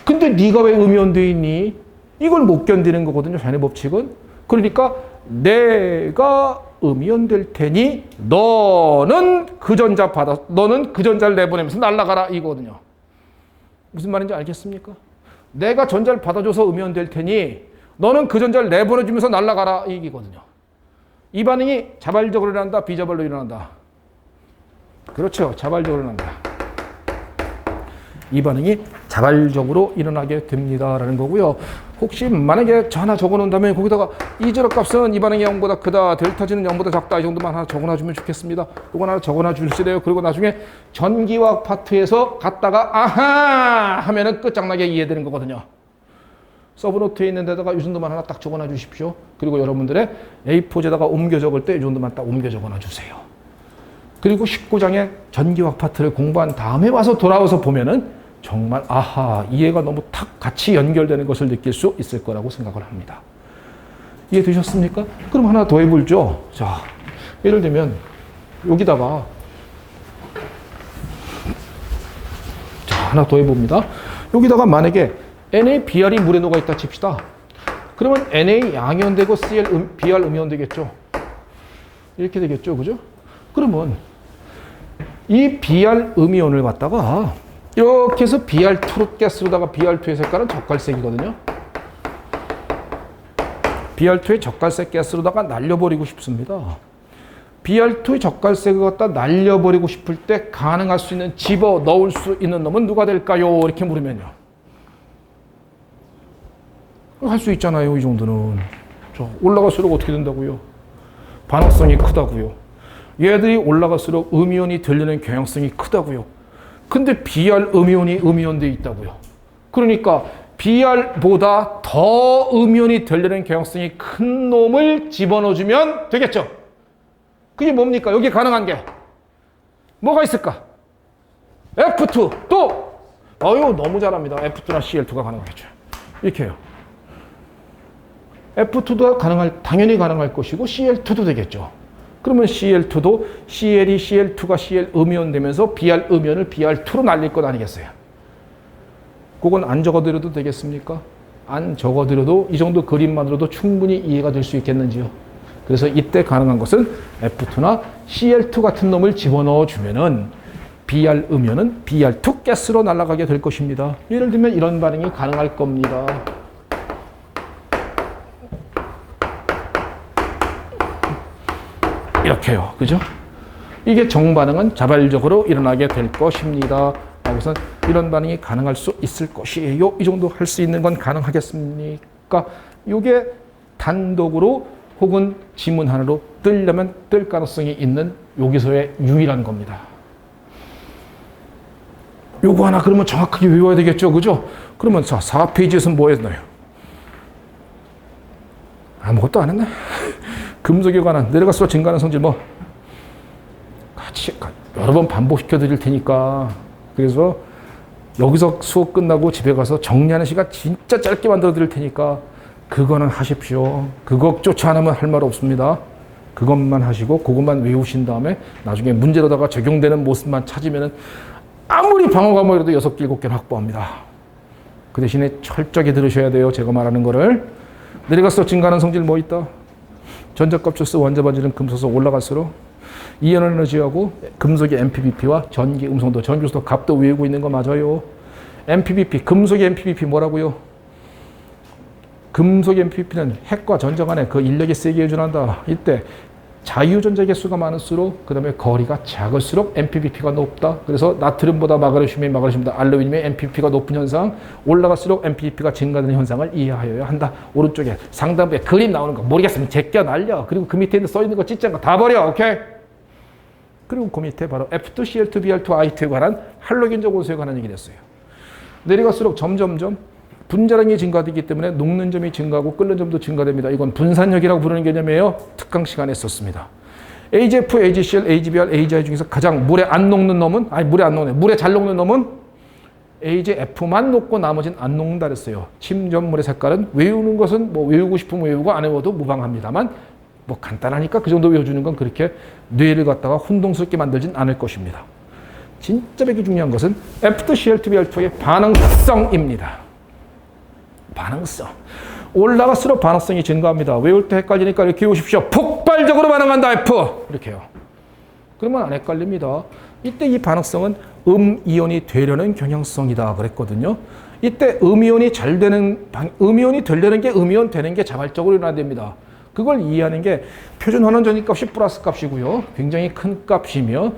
근데 네가 왜 음이온 돼 있니? 이걸 못 견디는 거거든요. 자연의 법칙은. 그러니까 내가 음이온 될 테니 너는 그 전자를 내보내면서 날아가라 이거거든요. 무슨 말인지 알겠습니까? 내가 전자를 받아줘서 음이온 될 테니 너는 그 전자를 내보내주면서 날아가라 이 얘기거든요. 이 반응이 자발적으로 일어난다, 비자발로 일어난다. 그렇죠. 자발적으로 일어난다. 이 반응이 자발적으로 일어나게 됩니다라는 거고요. 혹시 만약에 저 하나 적어놓는다면 거기다가 이 절호값은 이 반응이 0보다 크다, 델타 G는 0보다 작다, 이 정도만 하나 적어놔주면 좋겠습니다. 이건 하나 적어놔 주시래요. 그리고 나중에 전기화학 파트에서 갔다가 아하 하면은 끝장나게 이해되는 거거든요. 서브노트에 있는 데다가 이 정도만 하나 딱 적어놔 주십시오. 그리고 여러분들의 A4지에다가 옮겨 적을 때 이 정도만 딱 옮겨 적어놔 주세요. 그리고 19장의 전기화학 파트를 공부한 다음에 와서 돌아와서 보면은 정말 아하 이해가 너무 탁 같이 연결되는 것을 느낄 수 있을 거라고 생각을 합니다. 이해되셨습니까? 그럼 하나 더 해볼죠. 자, 예를 들면 여기다가 자 하나 더 해봅니다. 여기다가 만약에 NaBr이 물에 녹아 있다 칩시다. 그러면 Na 양이온되고 Br 음이온 되겠죠. 이렇게 되겠죠, 그죠? 그러면 이 Br 음이온을 갖다가 이렇게 해서 Br2로 가스로다가 Br2의 색깔은 적갈색이거든요. Br2의 적갈색 가스로다가 날려버리고 싶습니다. Br2의 적갈색을 갖다 날려버리고 싶을 때 가능할 수 있는 집어 넣을 수 있는 놈은 누가 될까요? 이렇게 물으면요. 할 수 있잖아요. 이 정도는. 올라갈수록 어떻게 된다고요? 반응성이 크다고요. 얘들이 올라갈수록 음이온이 들리는 경향성이 크다고요. 근데 Br 음이온이 음이온돼 있다고요. 그러니까 Br보다 더 음이온이 들리는 경향성이 큰 놈을 집어넣어주면 되겠죠. 그게 뭡니까? 여기 가능한 게 뭐가 있을까? F2 또 아유 너무 잘합니다. F2나 Cl2가 가능하겠죠. 이렇게 해요. F2도 당연히 가능할 것이고 Cl2도 되겠죠. 그러면 Cl2도 Cl이 Cl2가 Cl 음이온 되면서 Br 음이온을 Br2로 날릴 것 아니겠어요? 그건 안 적어드려도 되겠습니까? 안 적어드려도 이 정도 그림만으로도 충분히 이해가 될 수 있겠는지요? 그래서 이때 가능한 것은 F2나 Cl2 같은 놈을 집어넣어 주면은 Br 음이온은 Br2 가스로 날아가게 될 것입니다. 예를 들면 이런 반응이 가능할 겁니다. 이렇게요. 그죠? 이게 정반응은 자발적으로 일어나게 될 것입니다. 하고선 이런 반응이 가능할 수 있을 것이에요. 이 정도 할 수 있는 건 가능하겠습니까? 이게 단독으로 혹은 지문 하나로 뜨려면 뜰 가능성이 있는 여기서의 유일한 겁니다. 요거 하나 그러면 정확하게 외워야 되겠죠. 그죠? 그러면 자, 4페이지에서는 뭐 했나요? 아무것도 안 했네. 금속에 관한 내려갈수록 증가하는 성질 뭐 같이 여러 번 반복시켜 드릴 테니까 그래서 여기서 수업 끝나고 집에 가서 정리하는 시간 진짜 짧게 만들어 드릴 테니까 그거는 하십시오. 그것조차 안 하면 할 말 없습니다. 그것만 하시고 그것만 외우신 다음에 나중에 문제로다가 적용되는 모습만 찾으면은 아무리 방어 과목이라도 6개, 7개는 확보합니다. 그 대신에 철저하게 들으셔야 돼요. 제가 말하는 거를. 내려갈수록 증가하는 성질 뭐 있다? 전자값 원자 반지름 금속소 올라갈수록 이온 에너지하고 금속의 MPBP와 전기 음성도 전기수도 값도 외우고 있는 거 맞아요. MPBP 금속의 MPBP 뭐라고요? 금속의 MPBP는 핵과 전자 간의 그 인력이 세게 유전한다. 이때 자유전자 개수가 많을수록 그 다음에 거리가 작을수록 MPBP가 높다. 그래서 나트륨보다 마그네슘보다 알루미늄의 MPBP가 높은 현상, 올라갈수록 MPBP가 증가되는 현상을 이해하여야 한다. 오른쪽에 상단부에 그림 나오는 거 모르겠으면 제껴 날려. 그리고 그 밑에 써 있는 거 찢은 거 다 버려. 오케이? 그리고 그 밑에 바로 F2, Cl2, Br2, I2에 관한 할로겐적 원소에 관한 얘기를 했어요. 내려갈수록 점점점 분자량이 증가되기 때문에 녹는 점이 증가하고 끓는 점도 증가됩니다. 이건 분산력이라고 부르는 개념이에요. 특강 시간에 썼습니다. AGF, AGCl, AGBr, AGI 중에서 가장 물에 안 녹는 놈은 물에 잘 녹는 놈은 AGF만 녹고 나머지는 안 녹는다 그랬어요. 침전물의 색깔은 외우는 것은 뭐 외우고 싶으면 외우고 안 외워도 무방합니다만 뭐 간단하니까 그 정도 외워주는 건 그렇게 뇌를 갖다가 혼동스럽게 만들진 않을 것입니다. 진짜 되게 중요한 것은 F2, Cl2, Br2의 반응성입니다. 반응성. 올라갈수록 반응성이 증가합니다. 외울 때 헷갈리니까 이렇게 외우십시오. 폭발적으로 반응한다. F. 이렇게 해요. 그러면 안 헷갈립니다. 이때 이 반응성은 음이온이 되려는 경향성이다 그랬거든요. 이때 음이온이 되려는 게 음이온 되는 게 자발적으로 일어나야 됩니다. 그걸 이해하는 게 표준 환원 전위 값이 플러스 값이고요. 굉장히 큰 값이며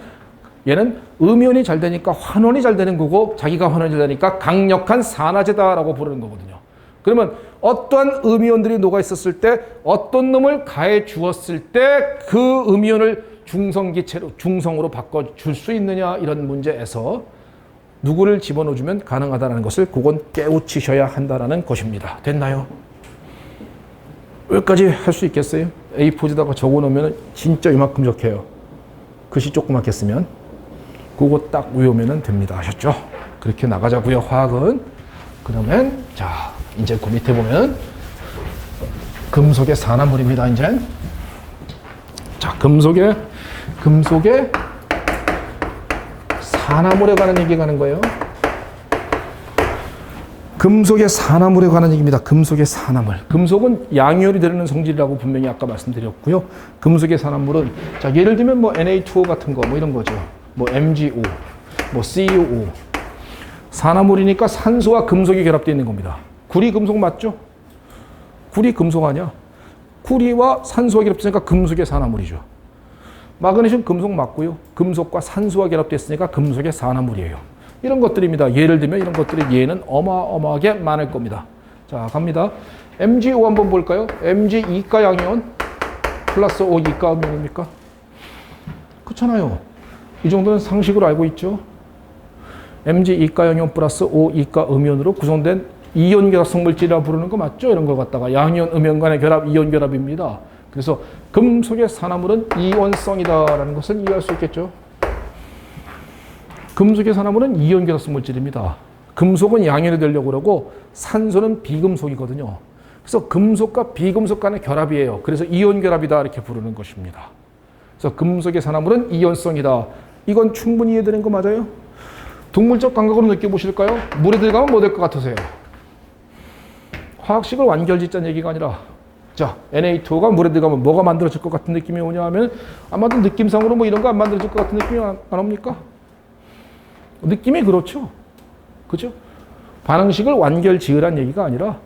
얘는 음이온이 잘 되니까 환원이 잘 되는 거고 자기가 환원이 잘 되니까 강력한 산화제다라고 부르는 거거든요. 그러면 어떠한 음이온들이 녹아 있었을 때 어떤 놈을 가해 주었을 때 그 음이온을 중성기체로 중성으로 바꿔줄 수 있느냐 이런 문제에서 누구를 집어넣어주면 가능하다는 것을 그건 깨우치셔야 한다는 것입니다. 됐나요? 여기까지 할 수 있겠어요? A4지다가 적어놓으면 진짜 이만큼 적혀요. 글씨 조그맣게 쓰면 그거 딱 외우면 됩니다. 아셨죠? 그렇게 나가자고요. 화학은. 그러면 자 이제 그 밑에 보면 금속의 산화물입니다. 이제 자 금속의 산화물에 관한 얘기가 가는 거예요. 금속의 산화물에 관한 얘기입니다. 금속의 산화물. 금속은 양이온이 되는 성질이라고 분명히 아까 말씀드렸고요. 금속의 산화물은 자 예를 들면 뭐 Na2O 같은 거 뭐 이런 거죠. 뭐 MgO, 뭐 CuO. 산화물이니까 산소와 금속이 결합되어 있는 겁니다. 구리 금속 맞죠? 구리 금속 아니야? 구리와 산소가 결합되니까 금속의 산화물이죠. 마그네슘 금속 맞고요. 금속과 산소가 결합됐으니까 금속의 산화물이에요. 이런 것들입니다. 예를 들면 이런 것들이 얘는 어마어마하게 많을 겁니다. 자, 갑니다. MgO 한번 볼까요? Mg 이가 양이온 플러스 O 이가 음이온입니까? 그렇잖아요. 이 정도는 상식으로 알고 있죠. Mg 이가 양이온 플러스 O 이가 음이온으로 구성된 이온 결합성 물질이라고 부르는 거 맞죠? 이런 걸 갖다가 양이온, 음이온 간의 결합, 이온 결합입니다. 그래서 금속의 산화물은 이온성이다라는 것을 이해할 수 있겠죠. 금속의 산화물은 이온 결합성 물질입니다. 금속은 양이온이 되려고 그러고 산소는 비금속이거든요. 그래서 금속과 비금속 간의 결합이에요. 그래서 이온 결합이다 이렇게 부르는 것입니다. 그래서 금속의 산화물은 이온성이다. 이건 충분히 이해되는 거 맞아요? 동물적 감각으로 느껴보실까요? 물에 들어가면 뭐 될 것 같으세요? 화학식을 완결짓자는 얘기가 아니라 자, Na2O가 물에 들어가면 뭐가 만들어질 것 같은 느낌이 오냐 하면 아마도 느낌상으로 뭐 이런 거 안 만들어질 것 같은 느낌이 안 옵니까? 느낌이 그렇죠. 그죠? 반응식을 완결 지으란 얘기가 아니라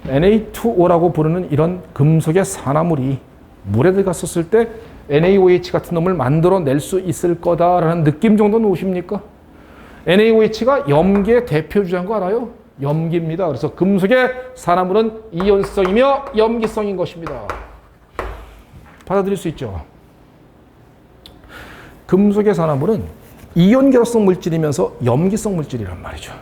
Na2O라고 부르는 이런 금속의 산화물이 물에 들어갔었을 때 NaOH 같은 놈을 만들어낼 수 있을 거다라는 느낌 정도는 오십니까? NaOH가 염기의 대표 주자인 거 알아요? 염기입니다. 그래서 금속의 산화물은 이온성이며 염기성인 것입니다. 받아들일 수 있죠? 금속의 산화물은 이온 결합성 물질이면서 염기성 물질이란 말이죠.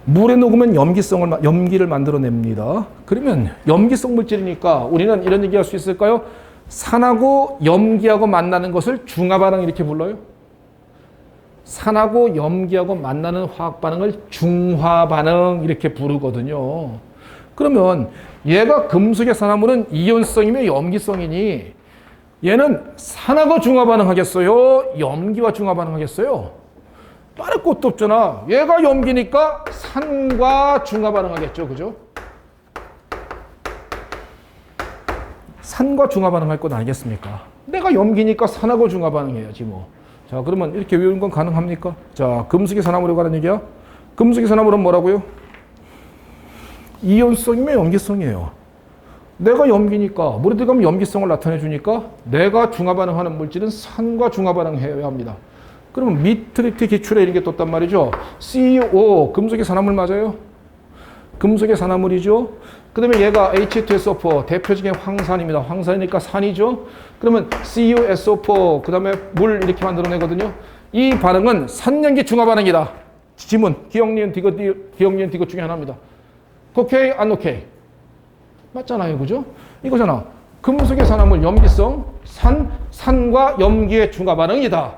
물에 녹으면 염기를 만들어냅니다. 그러면 염기성 물질이니까 우리는 이런 얘기할 수 있을까요? 산하고 염기하고 만나는 것을 중화반응 이렇게 불러요. 산하고 염기하고 만나는 화학 반응을 중화반응 이렇게 부르거든요. 그러면 얘가 금속의 산화물은 이온성이며 염기성이니 얘는 산하고 중화반응 하겠어요? 염기와 중화반응 하겠어요? 다를 것도 없잖아. 얘가 염기니까 산과 중화반응 하겠죠. 그죠? 산과 중화반응 할 것 아니겠습니까? 내가 염기니까 산하고 중화반응 해야지 뭐. 자, 그러면 이렇게 외우는 건 가능합니까? 자, 금속의 산화물에 관한 얘기야. 금속의 산화물은 뭐라고요? 이온성이며 염기성이에요. 내가 염기니까 물에 들어가면 염기성을 나타내 주니까 내가 중화반응하는 물질은 산과 중화반응해야 합니다. 그러면 니트리트 기출에 이런 게 떴단 말이죠. CuO 금속의 산화물 맞아요? 금속의 산화물이죠. 그 다음에 얘가 H2SO4 대표적인 황산입니다. 황산이니까 산이죠. 그러면 CuSO4 그 다음에 물 이렇게 만들어내거든요. 이 반응은 산염기 중화반응이다. 지문 기억니은 디귿 중에 하나입니다. 오케이 안 오케이? 맞잖아요. 그죠? 이거잖아. 금속의 산화물 염기성 산과 염기의 중화반응이다.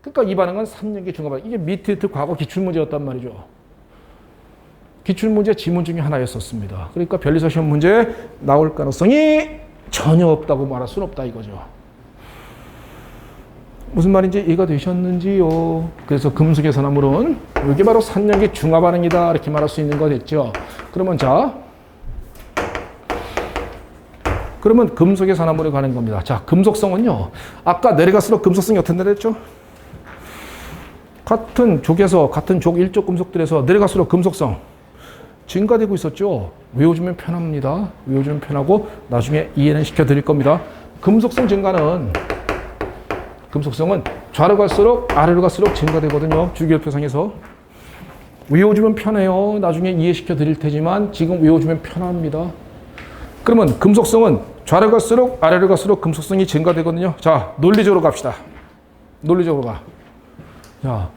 그러니까 이 반응은 산염기 중화반응. 이게 미트리트 과거 기출문제였단 말이죠. 기출문제 지문 중에 하나였었습니다. 그러니까 변리사 시험 문제에 나올 가능성이 전혀 없다고 말할 수는 없다 이거죠. 무슨 말인지 이해가 되셨는지요? 그래서 금속의 산화물은 이게 바로 산염기 중화반응이다 이렇게 말할 수 있는 거 됐죠. 그러면 자, 그러면 금속의 산화물에 관한 겁니다. 자, 금속성은요. 아까 내려갈수록 금속성이 어떻게 내렸죠? 같은 족에서 같은 족 일족 금속들에서 내려갈수록 금속성 증가되고 있었죠. 외워주면 편합니다. 외워주면 편하고 나중에 이해는 시켜드릴 겁니다. 금속성은 좌로 갈수록 아래로 갈수록 증가되거든요. 주기율표상에서. 외워주면 편해요. 나중에 이해시켜 드릴 테지만 지금 외워주면 편합니다. 그러면 금속성은 좌로 갈수록 아래로 갈수록 금속성이 증가되거든요. 자, 논리적으로 갑시다. 논리적으로 가. 자,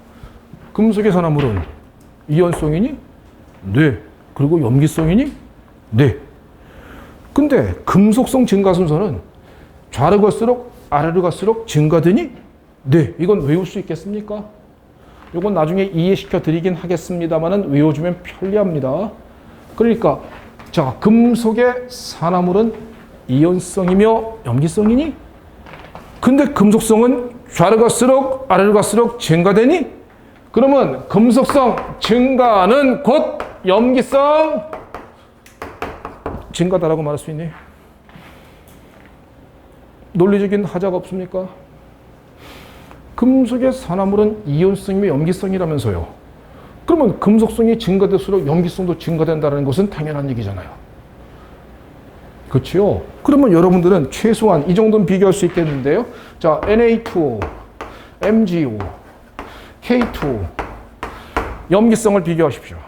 금속의 산화물은 이온성이니? 네. 그리고 염기성이니? 네. 근데 금속성 증가 순서는 좌로 갈수록 아래로 갈수록 증가되니? 네. 이건 외울 수 있겠습니까? 이건 나중에 이해시켜 드리긴 하겠습니다만은 외워주면 편리합니다. 그러니까 자, 금속의 산화물은 이온성이며 염기성이니? 근데 금속성은 좌로 갈수록 아래로 갈수록 증가되니? 그러면 금속성 증가는 곧 염기성 증가다라고 말할 수 있니? 논리적인 하자가 없습니까? 금속의 산화물은 이온성이며 염기성이라면서요. 그러면 금속성이 증가될수록 염기성도 증가된다는 것은 당연한 얘기잖아요. 그렇죠? 그러면 여러분들은 최소한 이 정도는 비교할 수 있겠는데요. 자, Na2O, MgO, K2O 염기성을 비교하십시오.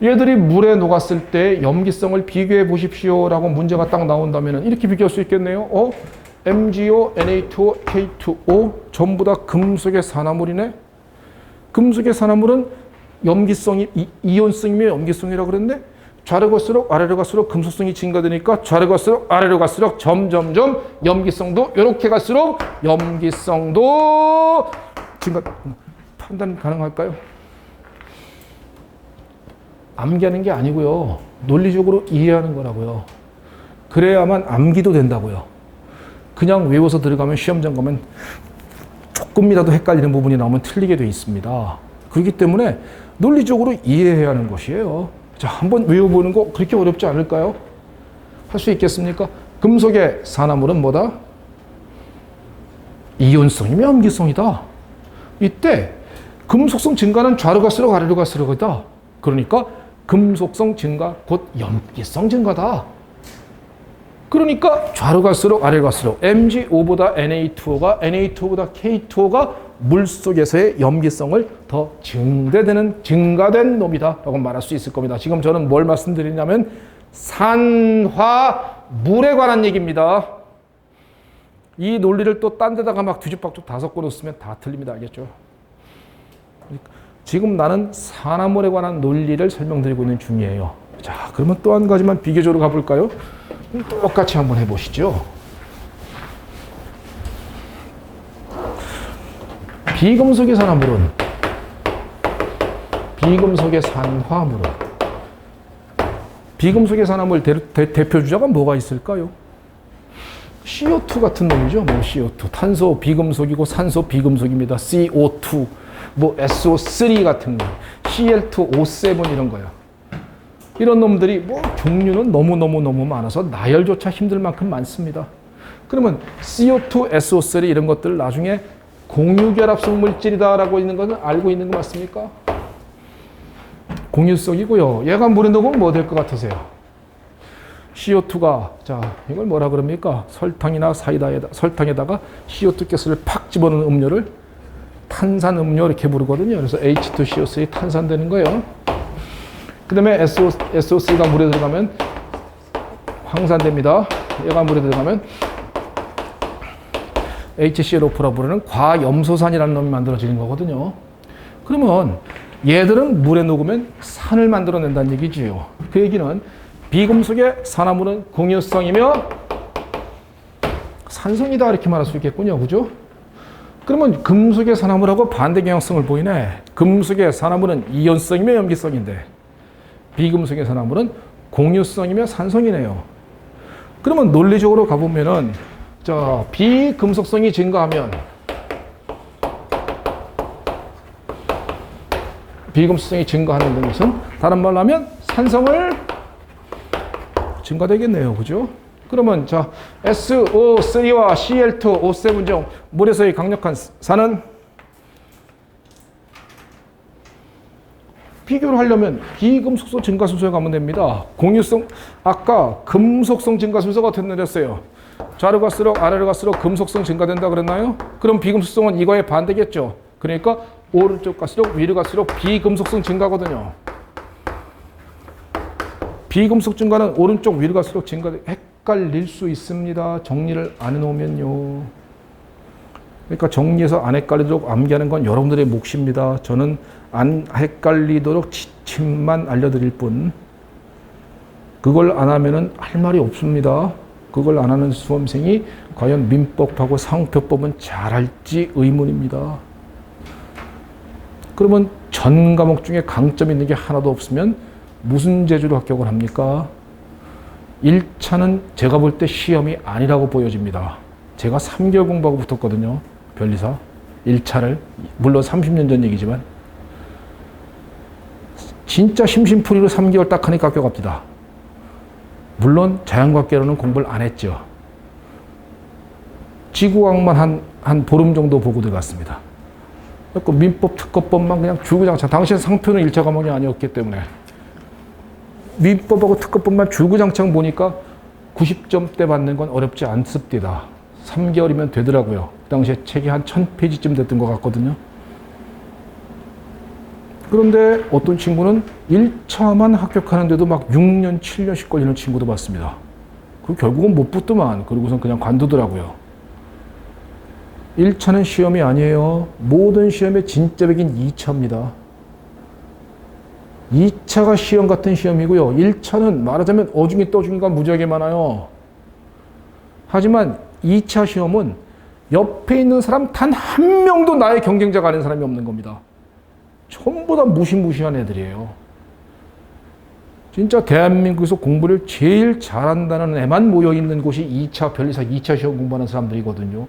얘들이 물에 녹았을 때 염기성을 비교해 보십시오 라고 문제가 딱 나온다면 이렇게 비교할 수 있겠네요. MgO, Na2O, K2O 전부 다 금속의 산화물이네. 금속의 산화물은 염기성이 이온성이며 염기성이라고 그랬는데 좌로 갈수록 아래로 갈수록 금속성이 증가되니까 좌로 갈수록 아래로 갈수록 점점점 염기성도 이렇게 갈수록 염기성도 증가. 판단 가능할까요? 암기하는 게 아니고요. 논리적으로 이해하는 거라고요. 그래야만 암기도 된다고요. 그냥 외워서 들어가면 시험장 가면 조금이라도 헷갈리는 부분이 나오면 틀리게 돼 있습니다. 그렇기 때문에 논리적으로 이해해야 하는 것이에요. 자, 한번 외워보는 거 그렇게 어렵지 않을까요? 할 수 있겠습니까? 금속의 산화물은 뭐다? 이온성이며 염기성이다. 이때 금속성 증가는 좌로 갈수록 아래로 갈수록이다. 그러니까 금속성 증가 곧 염기성 증가다. 그러니까 좌로 갈수록 아래로 갈수록 MgO보다 Na2O가 Na2O보다 K2O가 물속에서의 염기성을 더 증가된 놈이다 라고 말할 수 있을 겁니다. 지금 저는 뭘 말씀드리냐면 산화물에 관한 얘기입니다. 이 논리를 또 딴 데다가 막 뒤죽박죽 다 섞어 놓으면 다 틀립니다. 알겠죠? 지금 나는 산화물에 관한 논리를 설명드리고 있는 중이에요. 자, 그러면 또 한 가지만 비교적으로 가볼까요? 똑같이 한번 해보시죠. 비금속의 산화물은 비금속의 산화물 대표 주자가 뭐가 있을까요? CO2 같은 놈이죠. 뭐 CO2 탄소 비금속이고 산소 비금속입니다. CO2 뭐 SO3 같은 거, Cl2, O7 이런 거요. 이런 놈들이 뭐 종류는 너무 많아서 나열조차 힘들 만큼 많습니다. 그러면 CO2, SO3 이런 것들 나중에 공유결합성 물질이다라고 있는 것은 알고 있는 거 맞습니까? 공유성이고요. 얘가 물에 녹으면 뭐 될 것 같으세요? CO2가 자 이걸 뭐라 그럽니까? 설탕이나 설탕에다가 CO2 가스를 팍 집어넣은 음료를 탄산음료 이렇게 부르거든요. 그래서 H2CO3 탄산되는 거예요. 그 다음에 SO3가 물에 들어가면 황산됩니다. 얘가 물에 들어가면 HCl-O4라 부르는 과염소산이라는 놈이 만들어지는 거거든요. 그러면 얘들은 물에 녹으면 산을 만들어낸다는 얘기지요. 그 얘기는 비금속의 산화물은 공유성이며 산성이다 이렇게 말할 수 있겠군요. 그죠? 그러면 금속의 산화물하고 반대 경향성을 보이네. 금속의 산화물은 이온성이며 염기성인데 비금속의 산화물은 공유성이며 산성이네요. 그러면 논리적으로 가보면은 자, 비금속성이 증가하면 비금속성이 증가하는 것은 다른 말로 하면 산성을 증가되겠네요. 그죠? 그러면 자, SO3와 Cl2, O7 중 물에서의 강력한 산은 비교를 하려면 비금속성 증가 순서에 가면 됩니다. 공유성 아까 금속성 증가 순서가 어떻게 내렸어요? 좌로 갈수록 아래로 갈수록 금속성 증가된다 그랬나요? 그럼 비금속성은 이거의 반대겠죠. 그러니까 오른쪽 갈수록 위로 갈수록 비금속성 증가거든요. 비금속 증가는 오른쪽 위로 갈수록 헷갈릴 수 있습니다. 정리를 안 해놓으면요. 그러니까 정리해서 안 헷갈리도록 암기하는 건 여러분들의 몫입니다. 저는 안 헷갈리도록 지침만 알려드릴 뿐, 그걸 안 하면은 할 말이 없습니다. 그걸 안 하는 수험생이 과연 민법하고 상표법은 잘할지 의문입니다. 그러면 전 과목 중에 강점 있는 게 하나도 없으면 무슨 재주로 합격을 합니까? 1차는 제가 볼 때 시험이 아니라고 보여집니다. 제가 3개월 공부하고 붙었거든요. 변리사 1차를. 물론 30년 전 얘기지만 진짜 심심풀이로 3개월 딱 하니까 합격합니다. 물론 자연과학계로는 공부를 안 했죠. 지구과학만 한 보름 정도 보고 들어갔습니다. 그 민법, 특허법만 그냥 주구장창. 당시엔 상표는 1차 과목이 아니었기 때문에 민법하고 특허법만 주구장창 보니까 90점대 받는 건 어렵지 않습니다. 3개월이면 되더라고요. 그 당시에 책이 한 1000페이지쯤 됐던 것 같거든요. 그런데 어떤 친구는 1차만 합격하는데도 막 6년, 7년씩 걸리는 친구도 봤습니다. 그 결국은 못 붙더만. 그러고선 그냥 관두더라고요. 1차는 시험이 아니에요. 모든 시험의 진짜 백인 2차입니다. 2차가 시험 같은 시험이고요. 1차는 말하자면 어중이 떠중이가 무지하게 많아요. 하지만 2차 시험은 옆에 있는 사람 단 한 명도 나의 경쟁자가 아닌 사람이 없는 겁니다. 전부 다 무시무시한 애들이에요. 진짜 대한민국에서 공부를 제일 잘한다는 애만 모여있는 곳이 2차 변리사 2차 시험 공부하는 사람들이거든요.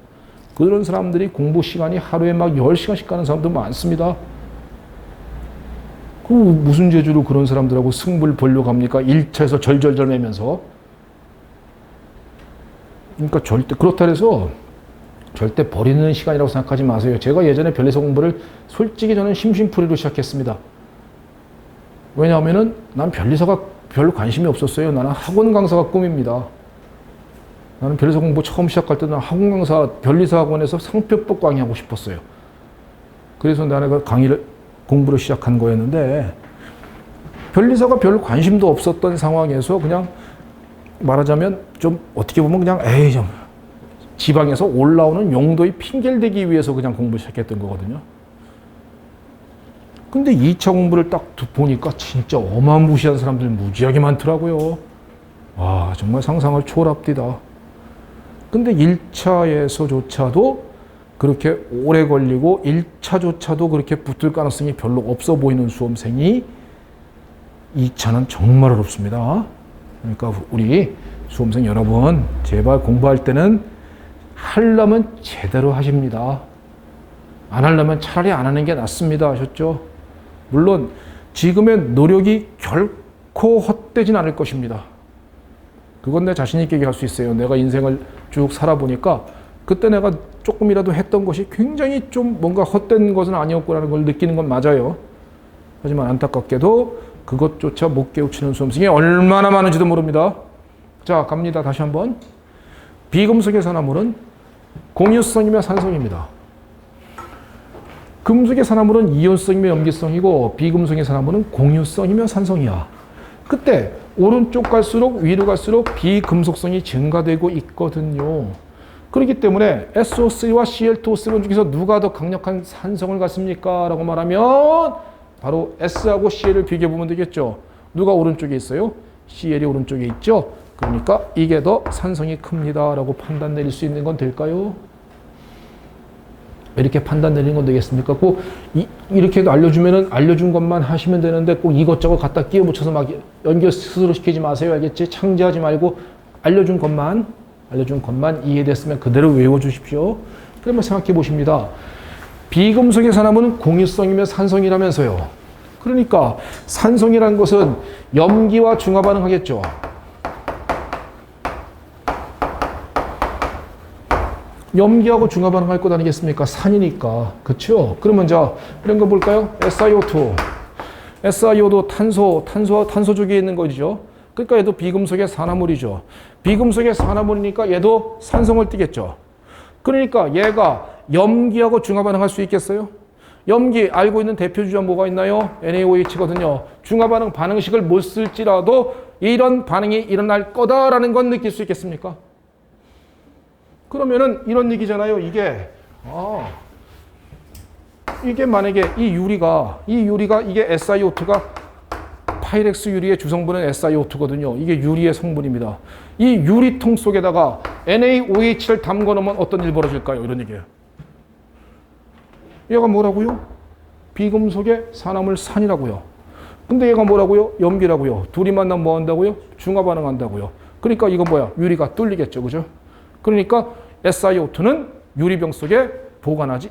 그런 사람들이 공부 시간이 하루에 막 10시간씩 가는 사람도 많습니다. 그 무슨 재주로 그런 사람들하고 승부를 보려고 합니까? 1차에서 절절절 매면서. 그러니까 그렇다 해서 절대 버리는 시간이라고 생각하지 마세요. 제가 예전에 변리사 공부를 솔직히 저는 심심풀이로 시작했습니다. 왜냐하면은 난 변리사가 별로 관심이 없었어요. 나는 학원 강사가 꿈입니다. 나는 변리사 공부 처음 시작할 때는 학원 강사, 변리사 학원에서 상표법 강의하고 싶었어요. 그래서 나는 공부를 시작한 거였는데, 변리사가 별 관심도 없었던 상황에서 그냥 말하자면 좀 어떻게 보면 그냥 좀 지방에서 올라오는 용도의 핑계를 대기 위해서 그냥 공부를 시작했던 거거든요. 근데 2차 공부를 딱 보니까 진짜 어마무시한 사람들이 무지하게 많더라고요. 와, 정말 상상을 초월합니다. 근데 1차에서조차도 그렇게 오래 걸리고 1차조차도 그렇게 붙을 가능성이 별로 없어 보이는 수험생이 2차는 정말 어렵습니다. 그러니까 우리 수험생 여러분, 제발 공부할 때는 하려면 제대로 하십니다. 안 하려면 차라리 안 하는 게 낫습니다. 아셨죠? 물론 지금의 노력이 결코 헛되진 않을 것입니다. 그건 내 자신 있게 얘기할 수 있어요. 내가 인생을 쭉 살아보니까 그때 내가 조금이라도 했던 것이 굉장히 좀 뭔가 헛된 것은 아니었구나라는 걸 느끼는 건 맞아요. 하지만 안타깝게도 그것조차 못 깨우치는 수험생이 얼마나 많은지도 모릅니다. 자, 갑니다. 다시 한번. 비금속의 산화물은 공유성이며 산성입니다. 금속의 산화물은 이온성이며 염기성이고 비금속의 산화물은 공유성이며 산성이야. 그때 오른쪽 갈수록 위로 갈수록 비금속성이 증가되고 있거든요. 그렇기 때문에 SO3와 Cl2O7 중에서 누가 더 강력한 산성을 갖습니까? 라고 말하면 바로 S하고 Cl을 비교해보면 되겠죠. 누가 오른쪽에 있어요? Cl이 오른쪽에 있죠. 그러니까 이게 더 산성이 큽니다 라고 판단 내릴 수 있는 건 될까요? 이렇게 판단 내리는 건 되겠습니까? 꼭 이렇게 알려주면은 알려준 것만 하시면 되는데 꼭 이것저것 갖다 끼워 붙여서 막 연결 스스로 시키지 마세요. 알겠지? 창제하지 말고 알려준 것만 이해됐으면 그대로 외워주십시오. 그러면 생각해 보십니다. 비금속의 산화물은 공유성이며 산성이라면서요. 그러니까 산성이라는 것은 염기와 중화 반응하겠죠. 염기하고 중화 반응할 것 아니겠습니까? 산이니까. 그렇죠? 그러면 자, 이런 거 볼까요? SiO2. SiO도 탄소 쪽에 있는 거죠. 그러니까 얘도 비금속의 산화물이죠. 비금속의 산화물이니까 얘도 산성을 띠겠죠. 그러니까 얘가 염기하고 중화 반응할 수 있겠어요? 염기 알고 있는 대표 주자 뭐가 있나요? NaOH거든요. 중화 반응 반응식을 못 쓸지라도 이런 반응이 일어날 거다라는 건 느낄 수 있겠습니까? 그러면은 이런 얘기잖아요. 이게 만약에 이 유리가 이게 SiO2가 파이렉스 유리의 주성분은 SiO2거든요. 이게 유리의 성분입니다. 이 유리통 속에다가 NaOH를 담궈 놓으면 어떤 일 벌어질까요? 이런 얘기예요. 얘가 뭐라고요? 비금속의 산화물 산이라고요. 근데 얘가 뭐라고요? 염기라고요. 둘이 만나면 뭐 한다고요? 중화 반응한다고요. 그러니까 이거 뭐야? 유리가 뚫리겠죠. 그죠? 그러니까 SiO2는 유리병 속에 보관하지,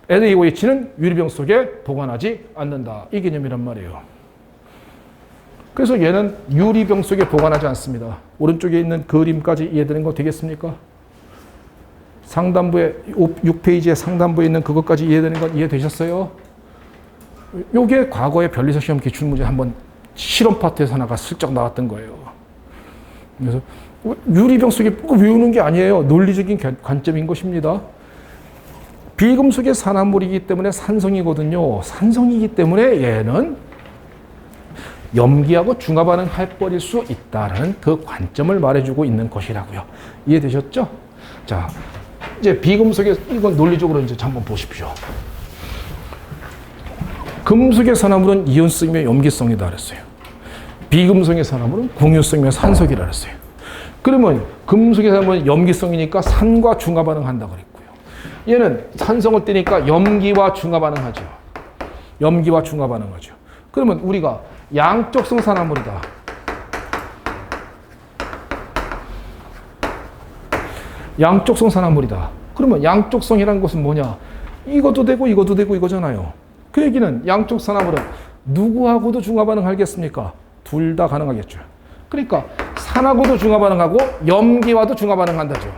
NaOH는 유리병 속에 보관하지 않는다. 이 개념이란 말이에요. 그래서 얘는 유리병 속에 보관하지 않습니다. 오른쪽에 있는 그림까지 이해되는 거 되겠습니까? 상단부에 6페이지의 상단부에 있는 그것까지 이해되는 건 이해되셨어요? 요게 과거에 변리사 시험 기출문제 한번 실험 파트에서 하나가 슬쩍 나왔던 거예요. 그래서 유리병 속에 꼭 외우는 게 아니에요. 논리적인 관점인 것입니다. 비금속의 산화물이기 때문에 산성이거든요. 산성이기 때문에 얘는 염기하고 중화 반응할 버릴 수 있다는 그 관점을 말해주고 있는 것이라고요. 이해되셨죠? 자, 이제 비금속의 이건 논리적으로 이제 한번 보십시오. 금속의 산화물은 이온성이며 염기성이다 그랬어요. 비금속의 산화물은 공유성이며 산성이라 그랬어요. 그러면 금속의 산화물은 염기성이니까 산과 중화 반응한다 그랬고요. 얘는 산성을 띠니까 염기와 중화 반응하죠. 염기와 중화 반응하죠. 그러면 우리가 양쪽성 산화물이다. 양쪽성 산화물이다. 그러면 양쪽성이라는 것은 뭐냐? 이것도 되고 이것도 되고 이거잖아요. 그 얘기는 양쪽 산화물은 누구하고도 중화 반응하겠습니까? 둘 다 가능하겠죠. 그러니까 산하고도 중화 반응하고 염기와도 중화 반응한다죠.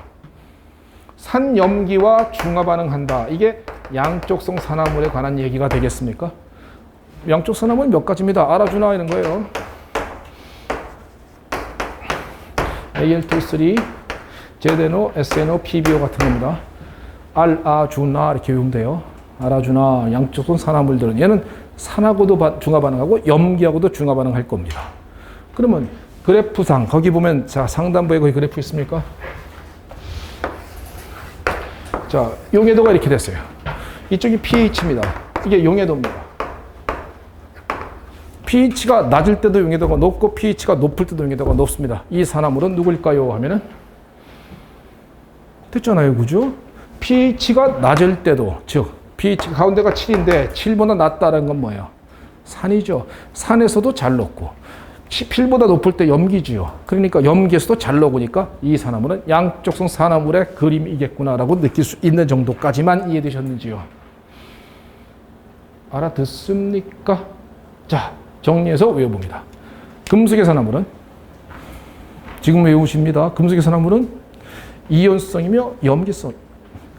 산염기와 중화 반응한다. 이게 양쪽성 산화물에 관한 얘기가 되겠습니까? 양쪽 산화물은 몇 가지입니다. 알아주나 이런 거예요. Al2,3, 제데노, SNO, PBO 같은 겁니다. 알아주나 이렇게 외우면 돼요. 알아주나 양쪽성 산화물들은 얘는 산하고도 중화 반응하고 염기하고도 중화 반응할 겁니다. 그러면 그래프상 거기 보면 자 상단부에 거기 그래프 있습니까? 자 용해도가 이렇게 됐어요. 이쪽이 pH입니다. 이게 용해도입니다. pH가 낮을 때도 용해도가 높고 pH가 높을 때도 용해도가 높습니다. 이 산화물은 누구일까요? 하면은 됐잖아요. 그죠? pH가 낮을 때도 즉 pH 가운데가 7인데 7보다 낮다는 건 뭐예요? 산이죠. 산에서도 잘 녹고 7보다 높을 때 염기지요. 그러니까 염기에서도 잘 녹으니까 이 산화물은 양쪽성 산화물의 그림이겠구나라고 느낄 수 있는 정도까지만 이해되셨는지요? 알아듣습니까? 자, 정리해서 외워봅니다. 금속의 산화물은 지금 외우십니다. 금속의 산화물은 이온성이며 염기성.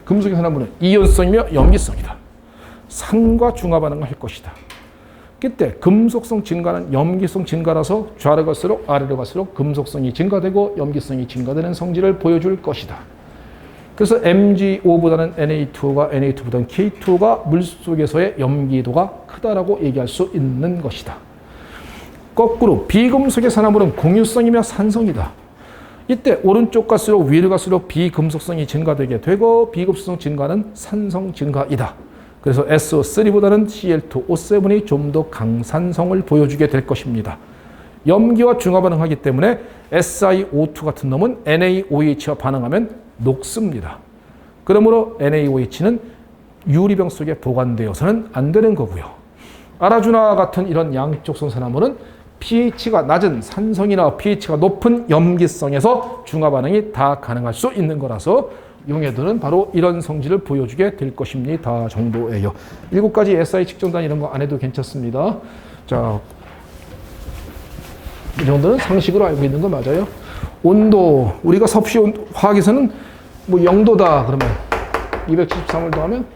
금속의 산화물은 이온성이며 염기성이다. 산과 중화 반응을 할 것이다. 그때 금속성 증가는 염기성 증가라서 좌로 갈수록 아래로 갈수록 금속성이 증가되고 염기성이 증가되는 성질을 보여줄 것이다. 그래서 MgO보다는 Na2가 Na2보다는 K2가 물속에서의 염기도가 크다라고 얘기할 수 있는 것이다. 거꾸로 비금속의 산화물은 공유성이며 산성이다. 이때 오른쪽 갈수록 위로 갈수록 비금속성이 증가되게 되고 비금속성 증가는 산성 증가이다. 그래서 SO3보다는 Cl2O7이 좀 더 강산성을 보여주게 될 것입니다. 염기와 중화 반응하기 때문에 SiO2 같은 놈은 NaOH와 반응하면 녹습니다. 그러므로 NaOH는 유리병 속에 보관되어서는 안 되는 거고요. 아라주나 같은 이런 양쪽성 산화물은 pH가 낮은 산성이나 pH가 높은 염기성에서 중화 반응이 다 가능할 수 있는 거라서 용해도는 바로 이런 성질을 보여주게 될 것입니다. 정도예요. 7가지 SI 측정단 이런 거 안 해도 괜찮습니다. 자, 이 정도는 상식으로 알고 있는 거 맞아요. 온도, 우리가 섭씨 온도, 화학에서는 뭐 0도다 그러면 273을 더하면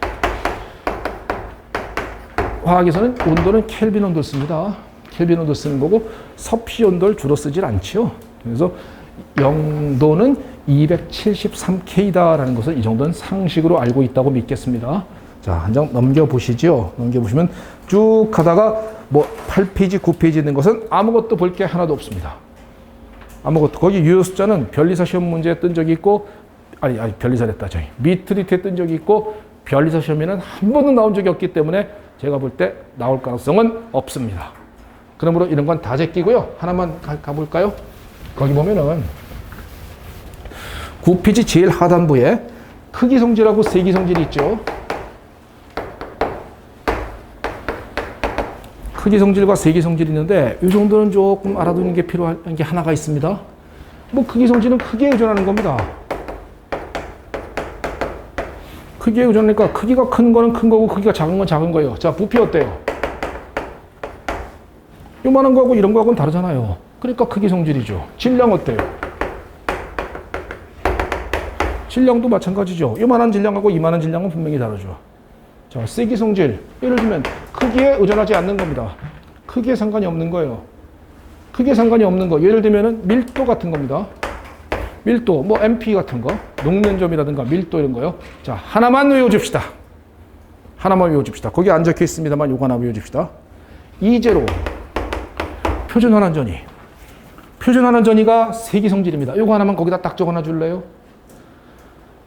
화학에서는 온도는 켈빈 온도를 씁니다. 켈빈 온도 쓰는 거고 섭씨 온도를 주로 쓰질 않죠. 그래서 영도는 273K다라는 것을 이 정도는 상식으로 알고 있다고 믿겠습니다. 자, 한 장 넘겨보시죠. 넘겨보시면 쭉 가다가 뭐 8페이지, 9페이지 있는 것은 아무것도 볼 게 하나도 없습니다. 아무것도. 거기 유효 숫자는 변리사 시험 문제에 뜬 적이 있고, 아니 변리사랬다. 저희 미트리트에 뜬 적이 있고, 변리사 시험에는 한 번도 나온 적이 없기 때문에 제가 볼 때 나올 가능성은 없습니다. 그러므로 이런 건 다 제끼고요. 하나만 가볼까요? 거기 보면은 9페이지 제일 하단부에 크기 성질하고 세기 성질이 있죠. 크기 성질과 세기 성질이 있는데 이 정도는 조금 알아두는 게 필요한 게 하나가 있습니다. 뭐 크기 성질은 크기에 의존하는 겁니다. 크기에 의존하니까 크기가 큰 거는 큰 거고 크기가 작은 건 작은 거예요. 자, 부피 어때요? 요만한 거하고 이런 거하고는 다르잖아요. 그러니까 크기 성질이죠. 질량 어때요? 질량도 마찬가지죠. 요만한 질량하고 이만한 질량은 분명히 다르죠. 자, 세기 성질. 예를 들면 크기에 의존하지 않는 겁니다. 크기에 상관이 없는 거예요. 크기에 상관이 없는 거. 예를 들면 밀도 같은 겁니다. 밀도, 뭐 MP 같은 거, 녹는 점이라든가 밀도 이런 거요. 자, 하나만 외워줍시다. 하나만 외워줍시다. 거기 안 적혀 있습니다만 요거 하나 외워줍시다. E0 표준 환원전이. 표준 환원전이가 세기 성질입니다. 요거 하나만 거기다 딱 적어놔 줄래요?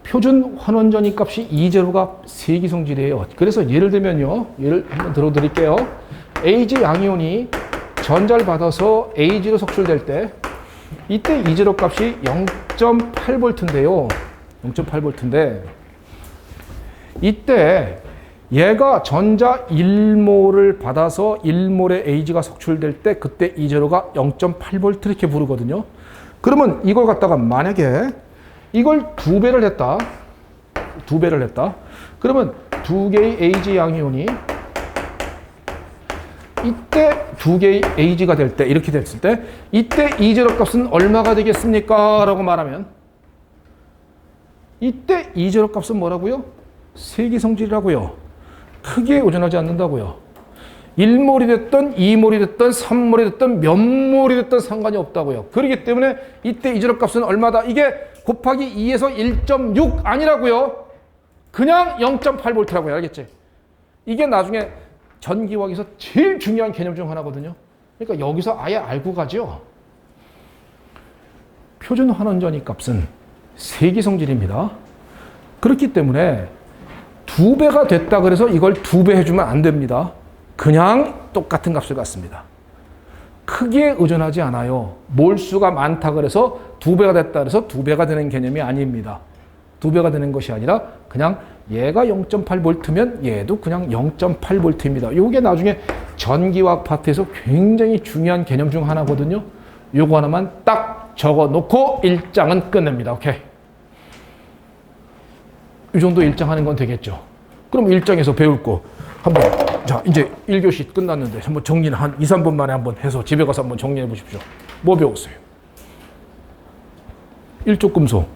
표준 환원전이 값이 E0가 세기 성질이에요. 그래서 예를 들면요. 예를 한번 들어드릴게요. Ag 양이온이 전자를 받아서 Ag로 속출될 때 이때 E0 값이 0.8V인데요. 0.8V인데 이때 얘가 전자 1몰을 받아서 1몰의 Ag가 속출될 때 그때 E0가 0.8V 이렇게 부르거든요. 그러면 이걸 갖다가 만약에 이걸 2배를 했다. 2배를 했다. 그러면 2개의 Ag 양이온이 이때 2개의 Ag가 될 때, 이렇게 됐을 때, 이때 E0 값은 얼마가 되겠습니까? 라고 말하면, 이때 E0 값은 뭐라고요? 세기 성질이라고요. 크기에 의존하지 않는다고요. 1몰이 됐든, 2몰이 됐든, 3몰이 됐든, 몇 몰이 됐든 상관이 없다고요. 그렇기 때문에 이때 E0 값은 얼마다? 이게 곱하기 2에서 1.6 아니라고요. 그냥 0.8V라고요. 알겠지? 이게 나중에 전기화학에서 제일 중요한 개념 중 하나거든요. 그러니까 여기서 아예 알고 가죠. 표준 환원전이 값은 세기 성질입니다. 그렇기 때문에 2배가 됐다 그래서 이걸 2배 해주면 안 됩니다. 그냥 똑같은 값을 갖습니다. 크기에 의존하지 않아요. 몰수가 많다 그래서 2배가 됐다 그래서 2배가 되는 개념이 아닙니다. 2배가 되는 것이 아니라 그냥 얘가 0.8V면 얘도 그냥 0.8V입니다. 이게 나중에 전기화학 파트에서 굉장히 중요한 개념 중 하나거든요. 요거 하나만 딱 적어놓고 1장은 끝냅니다. 오케이. 이 정도 1장 하는 건 되겠죠. 그럼 1장에서 배울 거 한번, 자, 이제 1교시 끝났는데 한번 정리는 한 2, 3분 만에 한번 해서 집에 가서 한번 정리해 보십시오. 뭐 배웠어요? 일조금속,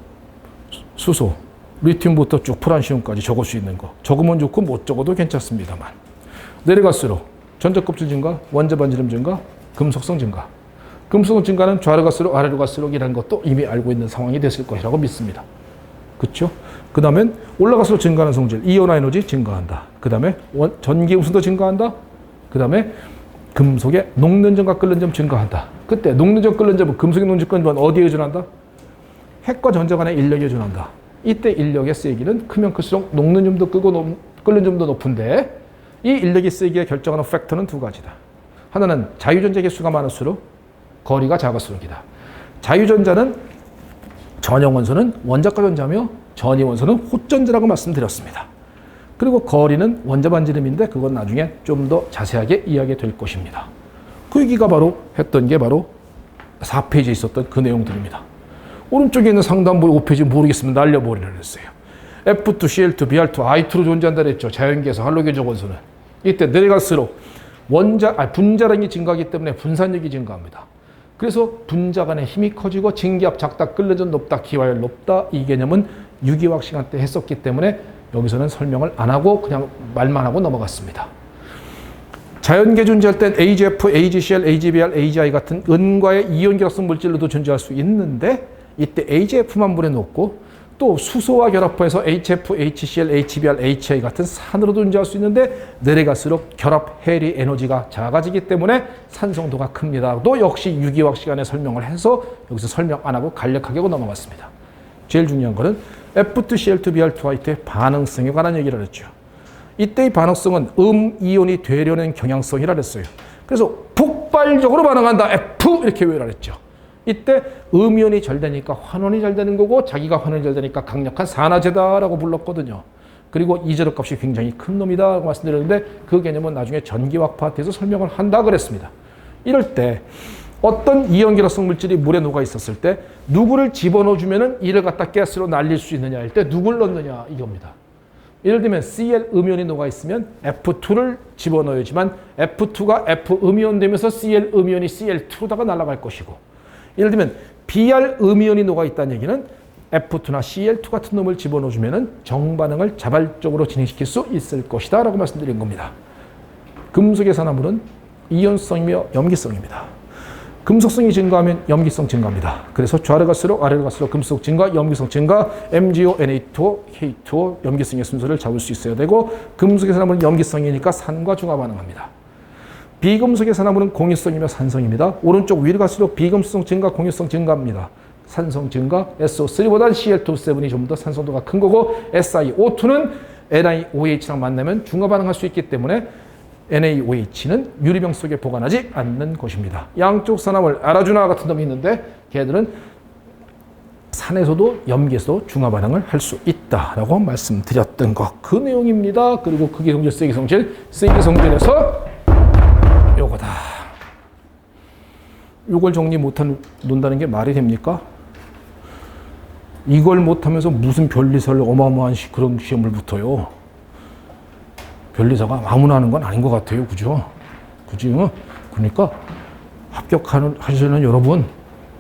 수소, 리튬부터 쭉 프란시움까지 적을 수 있는 거. 적으면 좋고 못 적어도 괜찮습니다만. 내려갈수록 전자껍질 증가, 원자 반지름 증가, 금속성 증가. 금속성 증가는 좌로 갈수록 아래로 갈수록이라는 것도 이미 알고 있는 상황이 됐을 것이라고 믿습니다. 그렇죠? 그 다음엔 올라갈수록 증가하는 성질, 이온화 에너지 증가한다. 그 다음에 전기 우선도 증가한다. 그 다음에 금속의 녹는 점과 끓는 점 증가한다. 그때 녹는 점, 끓는 점은 금속의 녹는 점, 끓는 점은 어디에 의존한다? 핵과 전자 간의 인력에 의존한다. 이때 인력의 세기는 크면 클수록 녹는 점도 끄고 끓는 점도 높은데 이 인력의 세기에 결정하는 팩터는 두 가지다. 하나는 자유전자 개수가 많을수록 거리가 작을수록이다. 자유전자는 전형원소는 원자과 전자며 전이원소는 호전자라고 말씀드렸습니다. 그리고 거리는 원자 반지름인데 그건 나중에 좀 더 자세하게 이야기 될 것입니다. 그 얘기가 바로 했던 게 바로 4페이지에 있었던 그 내용들입니다. 오른쪽에 있는 상단부 5페이지 모르겠으면 날려버리라 그랬어요. F2, Cl2, Br2, I2로 존재한다 그랬죠. 자연계에서 할로겐적 원소는. 이때 내려갈수록 분자량이 증가하기 때문에 분산력이 증가합니다. 그래서 분자 간의 힘이 커지고 증기압 작다, 끓는 점 높다, 기화율 높다. 이 개념은 유기화학 시간 때 했었기 때문에 여기서는 설명을 안 하고 그냥 말만 하고 넘어갔습니다. 자연계 존재할 땐 AGF, AGCl, AGBr, AGI 같은 은과의 이온 결합성 물질로도 존재할 수 있는데 이때 AGF만 물에 넣고 또 수소와 결합해서 HF, HCl, HBr, HI 같은 산으로 존재할 수 있는데 내려갈수록 결합 해리 에너지가 작아지기 때문에 산성도가 큽니다. 또 역시 유기화학 시간에 설명을 해서 여기서 설명 안 하고 간략하게 하고 넘어갔습니다. 제일 중요한 거는 F2Cl2Br2화이트의 반응성에 관한 얘기를 했죠. 이때의 반응성은 이온이 되려는 경향성이라 그랬어요. 그래서 폭발적으로 반응한다. F 이렇게 외우라 그랬죠. 이때 이온이 잘 되니까 환원이 잘 되는 거고 자기가 환원이 잘 되니까 강력한 산화제다라고 불렀거든요. 그리고 이제력 값이 굉장히 큰 놈이다라고 말씀드렸는데 그 개념은 나중에 전기화학 파트에서 설명을 한다 그랬습니다. 이럴 때 어떤 이온 결합성 물질이 물에 녹아 있었을 때 누구를 집어넣어주면은 이를 갖다 가스로 날릴 수 있느냐 할 때 누굴 넣느냐 이겁니다. 예를 들면 Cl 음이온이 녹아 있으면 F2를 집어넣어야지만 F2가 F 음이온 되면서 Cl 음이온이 Cl2로다가 날아갈 것이고 예를 들면 Br 음이온이 녹아 있다는 얘기는 F2나 Cl2 같은 놈을 집어넣어주면 정반응을 자발적으로 진행시킬 수 있을 것이다 라고 말씀드린 겁니다. 금속의 산화물은 이온성이며 염기성입니다. 금속성이 증가하면 염기성 증가합니다. 그래서 좌로 갈수록 아래로 갈수록 금속 증가, 염기성 증가, MgO, Na2O, K2O 염기성의 순서를 잡을 수 있어야 되고 금속의 산화물은 염기성이니까 산과 중화 반응합니다. 비금속의 산화물은 공유성이며 산성입니다. 오른쪽 위로 갈수록 비금속 증가, 공유성 증가합니다. 산성 증가, SO3보다 Cl2, 7이 좀 더 산성도가 큰 거고 SiO2는 NiOH랑 만나면 중화 반응할 수 있기 때문에 NaOH는 유리병 속에 보관하지 않는 것입니다. 양쪽 산화물 아라주나 같은 놈이 있는데 걔들은 산에서도 염기에서도 중화 반응을 할 수 있다라고 말씀드렸던 것. 그 내용입니다. 그리고 극이성질, 세기성질, 세기성질에서 요거다. 요걸 정리 못한다는 게 말이 됩니까? 이걸 못하면서 무슨 변리사를 어마어마한 그런 시험을 붙어요. 변리사가 아무나 하는 건 아닌 것 같아요. 그죠? 그죠? 그러니까 합격하시는 여러분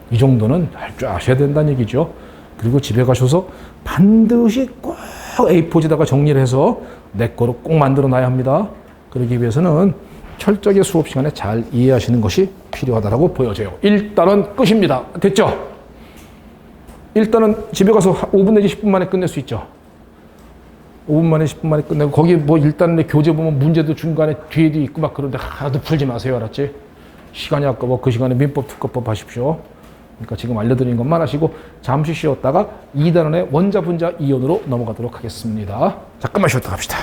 이 정도는 할 줄 아셔야 된다는 얘기죠. 그리고 집에 가셔서 반드시 꼭 A4지에다가 정리를 해서 내 거로 꼭 만들어 놔야 합니다. 그러기 위해서는 철저하게 수업 시간에 잘 이해하시는 것이 필요하다고 보여져요. 일단은 끝입니다. 됐죠? 일단은 집에 가서 5분 내지 10분 만에 끝낼 수 있죠. 5분 만에 10분 만에 끝내고 거기 뭐 일단 교재 보면 문제도 중간에 뒤에도 있고 막 그런데 하나도 풀지 마세요. 알았지? 시간이 아까워. 그 시간에 민법, 특허법 하십시오. 그러니까 지금 알려드린 것만 하시고 잠시 쉬었다가 2단원의 원자, 분자, 이온으로 넘어가도록 하겠습니다. 잠깐만 쉬었다 갑시다.